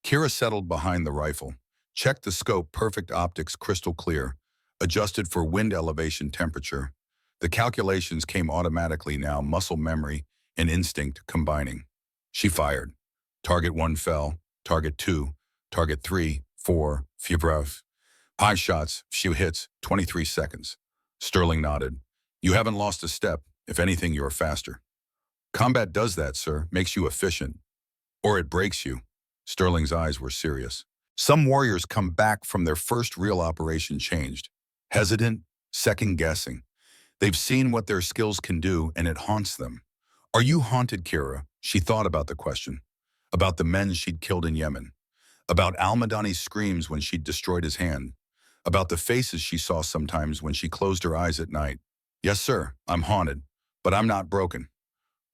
Kira settled behind the rifle, checked the scope, perfect optics, crystal clear, adjusted for wind elevation temperature. The calculations came automatically now, muscle memory and instinct combining. She fired. Target 1 fell, target 2, target 3, 4, fibref. 5 shots, few hits, 23 seconds. Sterling nodded. You haven't lost a step. If anything, you're faster. Combat does that, sir, makes you efficient. Or it breaks you. Sterling's eyes were serious. Some warriors come back from their first real operation changed. Hesitant, second-guessing. They've seen what their skills can do, and it haunts them. Are you haunted, Kira? She thought about the question. About the men she'd killed in Yemen. About Al-Madani's screams when she'd destroyed his hand. About the faces she saw sometimes when she closed her eyes at night. Yes, sir, I'm haunted, but I'm not broken.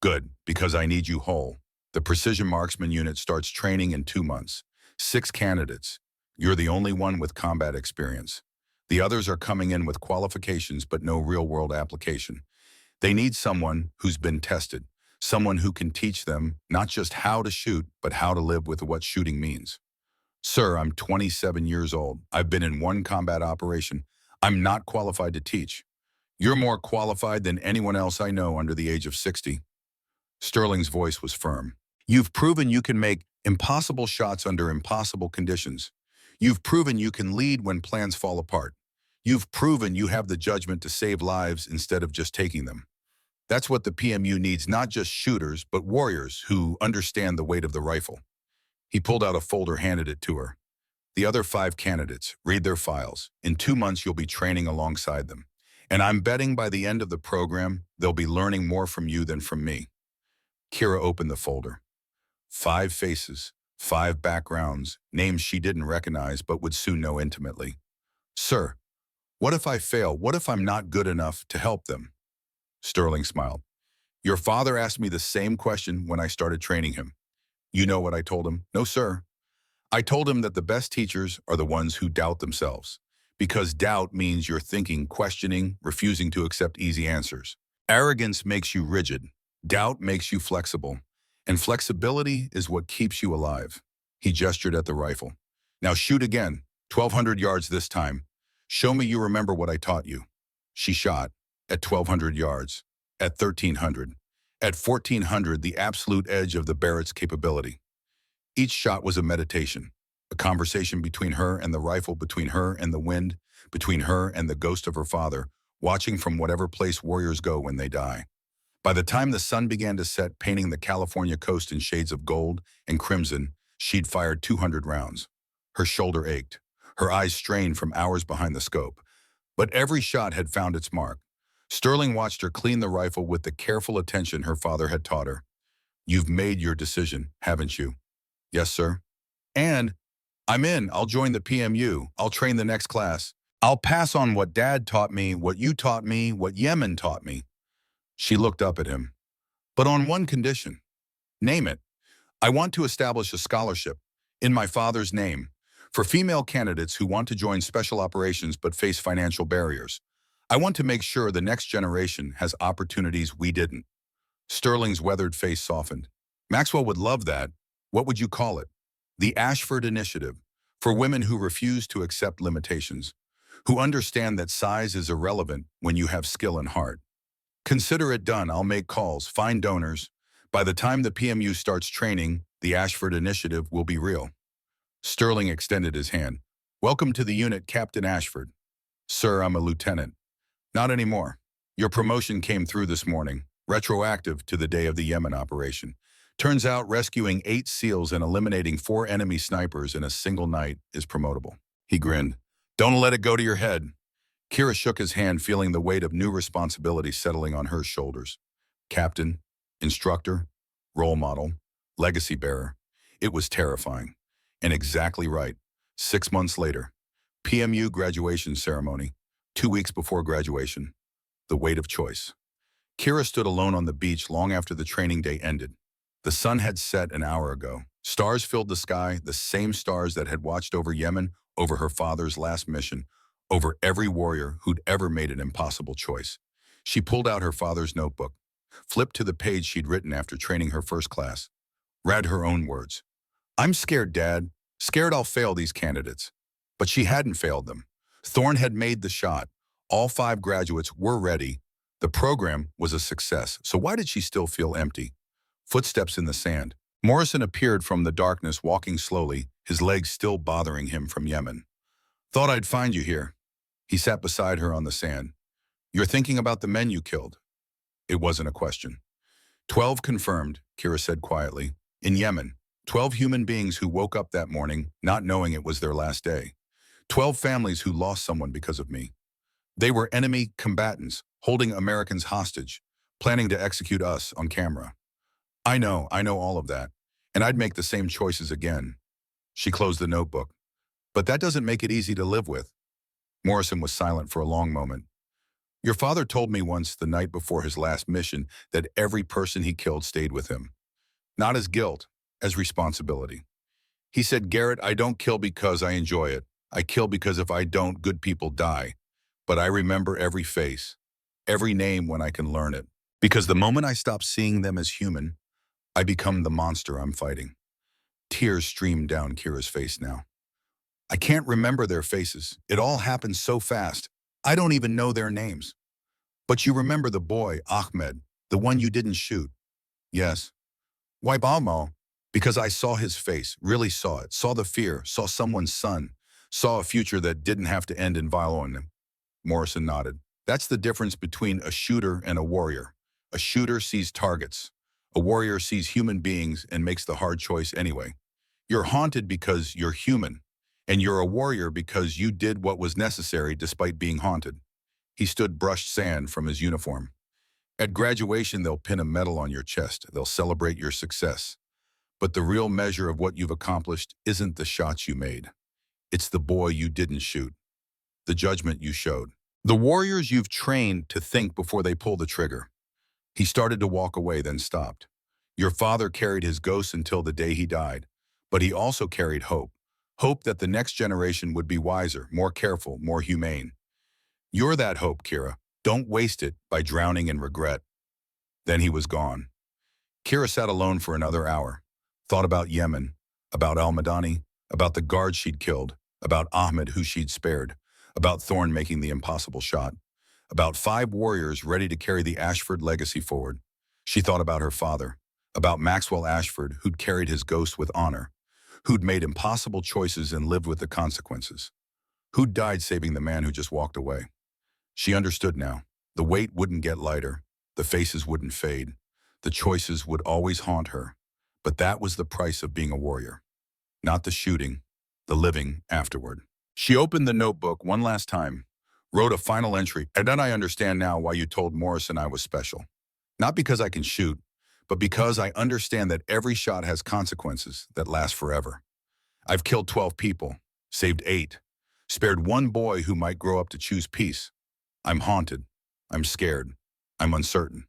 Good, because I need you whole. The Precision Marksman Unit starts training in 2 months. 6 candidates. You're the only one with combat experience. The others are coming in with qualifications but no real-world application. They need someone who's been tested, someone who can teach them not just how to shoot, but how to live with what shooting means. Sir, I'm 27 years old. I've been in 1 combat operation. I'm not qualified to teach. You're more qualified than anyone else I know under the age of 60. Sterling's voice was firm. You've proven you can make impossible shots under impossible conditions. You've proven you can lead when plans fall apart. You've proven you have the judgment to save lives instead of just taking them. That's what the PMU needs, not just shooters, but warriors who understand the weight of the rifle. He pulled out a folder, handed it to her. The other 5 candidates, read their files. In 2 months, you'll be training alongside them. And I'm betting by the end of the program, they'll be learning more from you than from me. Kira opened the folder. 5 faces, 5 backgrounds, names she didn't recognize but would soon know intimately. Sir, what if I fail? What if I'm not good enough to help them? Sterling smiled. Your father asked me the same question when I started training him. You know what I told him? No, sir. I told him that the best teachers are the ones who doubt themselves, because doubt means you're thinking, questioning, refusing to accept easy answers. Arrogance makes you rigid. Doubt makes you flexible. And flexibility is what keeps you alive. He gestured at the rifle. Now shoot again, 1,200 yards this time. Show me you remember what I taught you. She shot at 1,200 yards, at 1,300, at 1,400, the absolute edge of the Barrett's capability. Each shot was a meditation, a conversation between her and the rifle, between her and the wind, between her and the ghost of her father, watching from whatever place warriors go when they die. By the time the sun began to set, painting the California coast in shades of gold and crimson, she'd fired 200 rounds. Her shoulder ached, her eyes strained from hours behind the scope. But every shot had found its mark. Sterling watched her clean the rifle with the careful attention her father had taught her. You've made your decision, haven't you? Yes, sir. And I'm in. I'll join the PMU. I'll train the next class. I'll pass on what Dad taught me, what you taught me, what Yemen taught me. She looked up at him. But on one condition. Name it. I want to establish a scholarship, in my father's name, for female candidates who want to join special operations but face financial barriers. I want to make sure the next generation has opportunities we didn't. Sterling's weathered face softened. Maxwell would love that. What would you call it? The Ashford Initiative, for women who refuse to accept limitations, who understand that size is irrelevant when you have skill and heart. Consider it done. I'll make calls, find donors. By the time the PMU starts training, the Ashford Initiative will be real. Sterling extended his hand. Welcome to the unit, Captain Ashford. Sir, I'm a lieutenant. Not anymore. Your promotion came through this morning, retroactive to the day of the Yemen operation. Turns out rescuing 8 SEALs and eliminating 4 enemy snipers in a single night is promotable. He grinned. Don't let it go to your head. Kira shook his hand, feeling the weight of new responsibility settling on her shoulders. Captain, instructor, role model, legacy bearer. It was terrifying. And exactly right. 6 months later, PMU graduation ceremony. 2 weeks before graduation, the weight of choice. Kira stood alone on the beach long after the training day ended. The sun had set an hour ago. Stars filled the sky, the same stars that had watched over Yemen, over her father's last mission, over every warrior who'd ever made an impossible choice. She pulled out her father's notebook, flipped to the page she'd written after training her first class, read her own words. "I'm scared, Dad. Scared I'll fail these candidates." But she hadn't failed them. Thorne had made the shot. All 5 graduates were ready. The program was a success, so why did she still feel empty? Footsteps in the sand. Morrison appeared from the darkness, walking slowly, his legs still bothering him from Yemen. "Thought I'd find you here." He sat beside her on the sand. "You're thinking about the men you killed?" It wasn't a question. 12 confirmed, Kira said quietly. In Yemen, 12 human beings who woke up that morning not knowing it was their last day. 12 families who lost someone because of me. They were enemy combatants, holding Americans hostage, planning to execute us on camera. I know all of that, and I'd make the same choices again." She closed the notebook. "But that doesn't make it easy to live with." Morrison was silent for a long moment. "Your father told me once the night before his last mission that every person he killed stayed with him. Not as guilt, as responsibility. He said, 'Garrett, I don't kill because I enjoy it. I kill because if I don't, good people die. But I remember every face, every name when I can learn it. Because the moment I stop seeing them as human, I become the monster I'm fighting.'" Tears streamed down Kira's face now. "I can't remember their faces. It all happened so fast. I don't even know their names. But you remember the boy, Ahmed, the one you didn't shoot?" "Yes." "Why Balmo?" "Because I saw his face, really saw it, saw the fear, saw someone's son, saw a future that didn't have to end in violence." Morrison nodded. "That's the difference between a shooter and a warrior. A shooter sees targets. A warrior sees human beings and makes the hard choice anyway. You're haunted because you're human, and you're a warrior because you did what was necessary despite being haunted." He stood, brushed sand from his uniform. "At graduation, they'll pin a medal on your chest. They'll celebrate your success. But the real measure of what you've accomplished isn't the shots you made. It's the boy you didn't shoot, the judgment you showed, the warriors you've trained to think before they pull the trigger." He started to walk away, then stopped. "Your father carried his ghost until the day he died, but he also carried hope. Hope that the next generation would be wiser, more careful, more humane. You're that hope, Kira. Don't waste it by drowning in regret." Then he was gone. Kira sat alone for another hour, thought about Yemen, about al-Madani, about the guard she'd killed, about Ahmed who she'd spared, about Thorne making the impossible shot, about 5 warriors ready to carry the Ashford legacy forward. She thought about her father, about Maxwell Ashford who'd carried his ghost with honor, who'd made impossible choices and lived with the consequences, who'd died saving the man who just walked away. She understood now. The weight wouldn't get lighter, the faces wouldn't fade, the choices would always haunt her. But that was the price of being a warrior. Not the shooting, the living afterward. She opened the notebook one last time, wrote a final entry, "And then I understand now why you told Morrison I was special. Not because I can shoot, but because I understand that every shot has consequences that last forever. I've killed 12 people, saved 8, spared 1 boy who might grow up to choose peace. I'm haunted, I'm scared, I'm uncertain,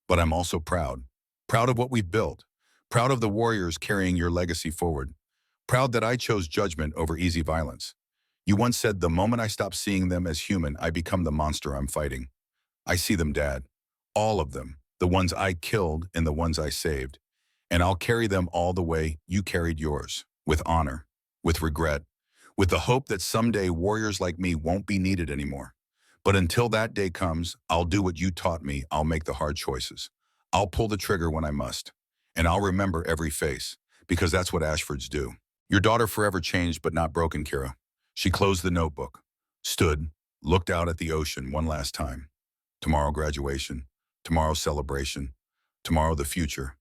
but I'm also proud. Proud of what we've built, proud of the warriors carrying your legacy forward, proud that I chose judgment over easy violence. You once said the moment I stop seeing them as human, I become the monster I'm fighting. I see them, Dad. All of them. The ones I killed and the ones I saved. And I'll carry them all the way you carried yours. With honor. With regret. With the hope that someday warriors like me won't be needed anymore. But until that day comes, I'll do what you taught me. I'll make the hard choices. I'll pull the trigger when I must. And I'll remember every face. Because that's what Ashfords do. Your daughter forever changed but not broken, Kira." She closed the notebook, stood, looked out at the ocean one last time. Tomorrow graduation, tomorrow celebration, tomorrow the future.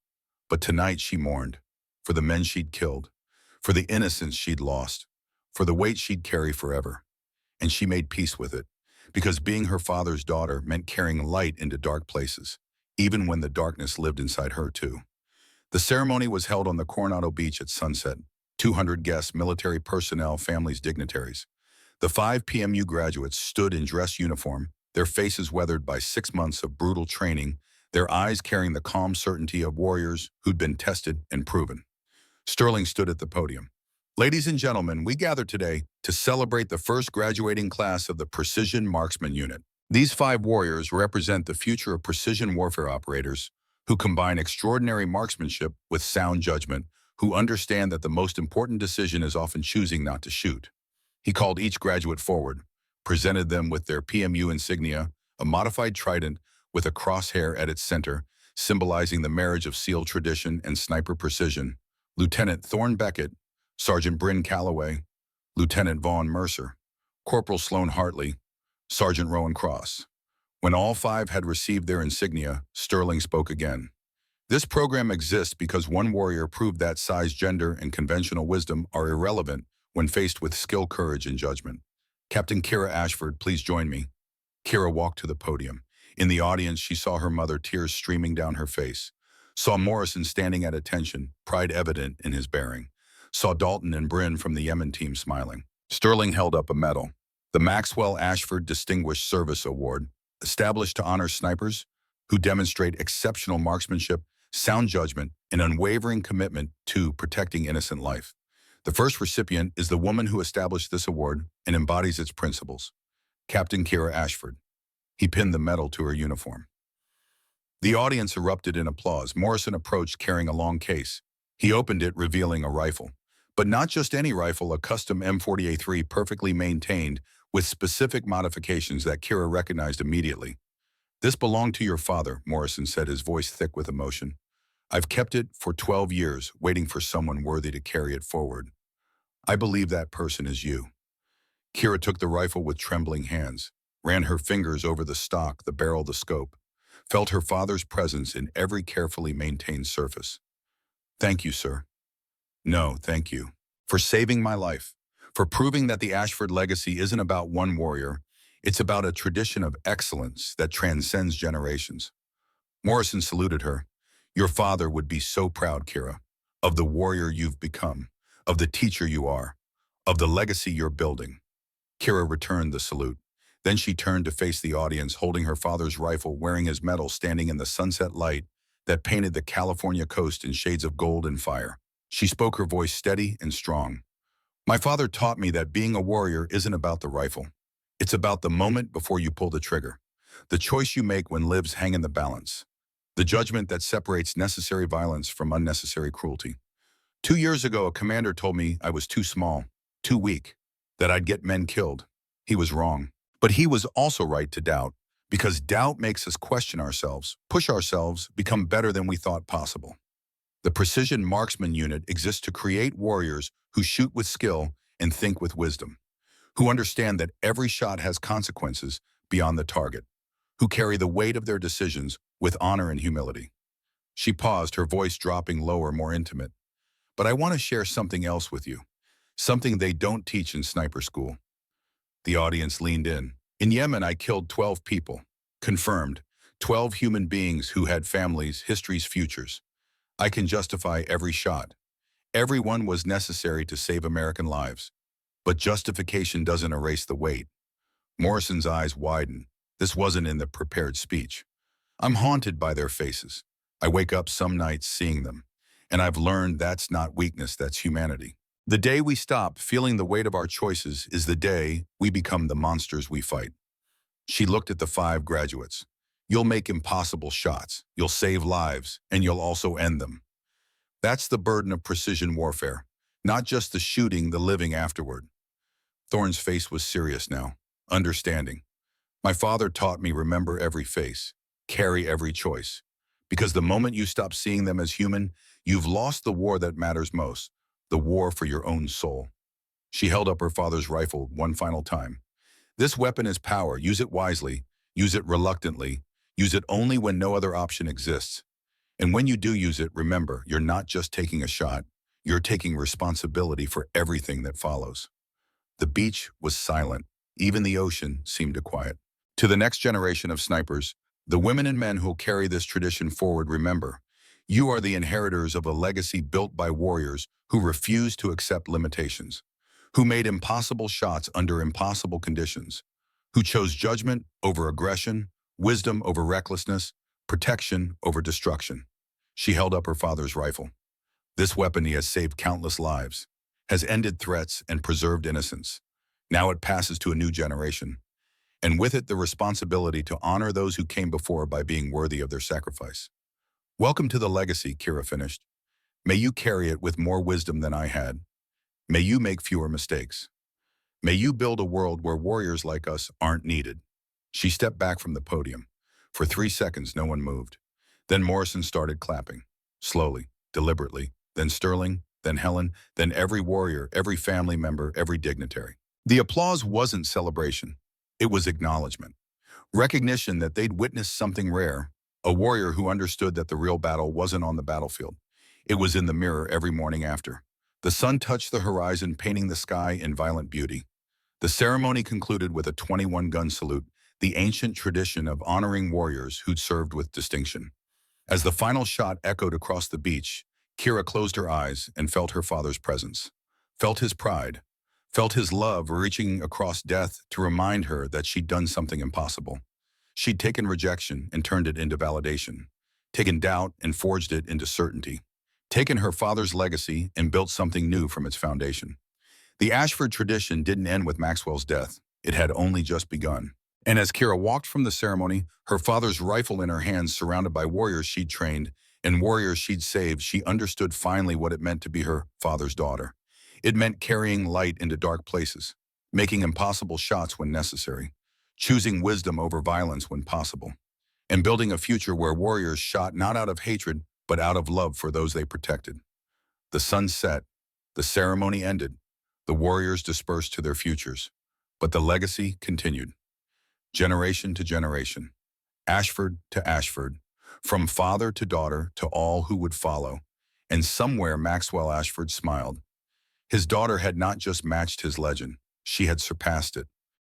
But tonight she mourned, for the men she'd killed, for the innocence she'd lost, for the weight she'd carry forever. And she made peace with it, because being her father's daughter meant carrying light into dark places, even when the darkness lived inside her too. The ceremony was held on the Coronado Beach at sunset. 200 guests, military personnel, families, dignitaries. The 5 PMU graduates stood in dress uniform, their faces weathered by 6 months of brutal training, their eyes carrying the calm certainty of warriors who'd been tested and proven. Sterling stood at the podium. Ladies and gentlemen, we gather today to celebrate the first graduating class of the Precision Marksman Unit. These 5 warriors represent the future of precision warfare operators who combine extraordinary marksmanship with sound judgment, who understand that the most important decision is often choosing not to shoot. He called each graduate forward, presented them with their PMU insignia, a modified trident with a crosshair at its center, symbolizing the marriage of SEAL tradition and sniper precision. Lieutenant Thorne Beckett, Sergeant Bryn Calloway, Lieutenant Vaughn Mercer, Corporal Sloan Hartley, Sergeant Rowan Cross. When all 5 had received their insignia, Sterling spoke again. This program exists because one warrior proved that size, gender, and conventional wisdom are irrelevant when faced with skill, courage, and judgment. Captain Kira Ashford, please join me. Kira walked to the podium. In the audience, she saw her mother, tears streaming down her face. Saw Morrison standing at attention, pride evident in his bearing. Saw Dalton and Bryn from the Yemen team smiling. Sterling held up a medal, the Maxwell Ashford Distinguished Service Award, established to honor snipers who demonstrate exceptional marksmanship, sound judgment, and unwavering commitment to protecting innocent life. The first recipient is the woman who established this award and embodies its principles, Captain Kira Ashford. He pinned the medal to her uniform. The audience erupted in applause. Morrison approached carrying a long case. He opened it, revealing a rifle. But not just any rifle, a custom M40A3 perfectly maintained with specific modifications that Kira recognized immediately. "This belonged to your father," Morrison said, his voice thick with emotion. "I've kept it for 12 years, waiting for someone worthy to carry it forward. I believe that person is you." Kira took the rifle with trembling hands, ran her fingers over the stock, the barrel, the scope, felt her father's presence in every carefully maintained surface. "Thank you, sir." "No, thank you. For saving my life. For proving that the Ashford legacy isn't about one warrior, it's about a tradition of excellence that transcends generations." Morrison saluted her. "Your father would be so proud, Kira, of the warrior you've become, of the teacher you are, of the legacy you're building." Kira returned the salute. Then she turned to face the audience, holding her father's rifle, wearing his medal, standing in the sunset light that painted the California coast in shades of gold and fire. She spoke, her voice steady and strong. "My father taught me that being a warrior isn't about the rifle. It's about the moment before you pull the trigger, the choice you make when lives hang in the balance, the judgment that separates necessary violence from unnecessary cruelty. 2 years ago, a commander told me I was too small, too weak, that I'd get men killed. He was wrong. But he was also right to doubt, because doubt makes us question ourselves, push ourselves, become better than we thought possible. The Precision Marksman Unit exists to create warriors who shoot with skill and think with wisdom, who understand that every shot has consequences beyond the target, who carry the weight of their decisions with honor and humility." She paused, her voice dropping lower, more intimate. "But I want to share something else with you, something they don't teach in sniper school." The audience leaned in. "In Yemen, I killed 12 people. Confirmed. 12 human beings who had families, histories, futures. I can justify every shot. Every one was necessary to save American lives. But justification doesn't erase the weight." Morrison's eyes widened. This wasn't in the prepared speech. "I'm haunted by their faces. I wake up some nights seeing them. And I've learned that's not weakness, that's humanity. The day we stop feeling the weight of our choices is the day we become the monsters we fight." She looked at the 5 graduates. "You'll make impossible shots, you'll save lives, and you'll also end them. That's the burden of precision warfare, not just the shooting, the living afterward." Thorne's face was serious now, understanding. "My father taught me, remember every face, carry every choice. Because the moment you stop seeing them as human, you've lost the war that matters most, the war for your own soul." She held up her father's rifle one final time. "This weapon is power. Use it wisely. Use it reluctantly. Use it only when no other option exists. And when you do use it, remember, you're not just taking a shot. You're taking responsibility for everything that follows." The beach was silent. Even the ocean seemed to quiet. To the next generation of snipers, the women and men who'll carry this tradition forward, remember, You are the inheritors of a legacy built by warriors who refused to accept limitations, who made impossible shots under impossible conditions, who chose judgment over aggression, wisdom over recklessness, protection over destruction. She held up her father's rifle. This weapon he has saved countless lives, has ended threats and preserved innocence. Now it passes to a new generation, and with it the responsibility to honor those who came before by being worthy of their sacrifice. Welcome to the legacy, Kira finished. May you carry it with more wisdom than I had. May you make fewer mistakes. May you build a world where warriors like us aren't needed. She stepped back from the podium. For 3 seconds, no one moved. Then Morrison started clapping, slowly, deliberately, then Sterling, then Helen, then every warrior, every family member, every dignitary. The applause wasn't celebration. It was acknowledgement. Recognition that they'd witnessed something rare, a warrior who understood that the real battle wasn't on the battlefield. It was in the mirror every morning after. The sun touched the horizon, painting the sky in violent beauty. The ceremony concluded with a 21-gun salute, the ancient tradition of honoring warriors who'd served with distinction. As the final shot echoed across the beach, Kira closed her eyes and felt her father's presence, felt his pride, felt his love reaching across death to remind her that she'd done something impossible. She'd taken rejection and turned it into validation, taken doubt and forged it into certainty, taken her father's legacy and built something new from its foundation. The Ashford tradition didn't end with Maxwell's death. It had only just begun. And as Kira walked from the ceremony, her father's rifle in her hands, surrounded by warriors she'd trained and warriors she'd saved, she understood finally what it meant to be her father's daughter. It meant carrying light into dark places, making impossible shots when necessary, choosing wisdom over violence when possible, and building a future where warriors shot not out of hatred, but out of love for those they protected. The sun set, the ceremony ended, the warriors dispersed to their futures, but the legacy continued. Generation to generation, Ashford to Ashford, from father to daughter to all who would follow, and somewhere Maxwell Ashford smiled. His daughter had not just matched his legend, she had surpassed it.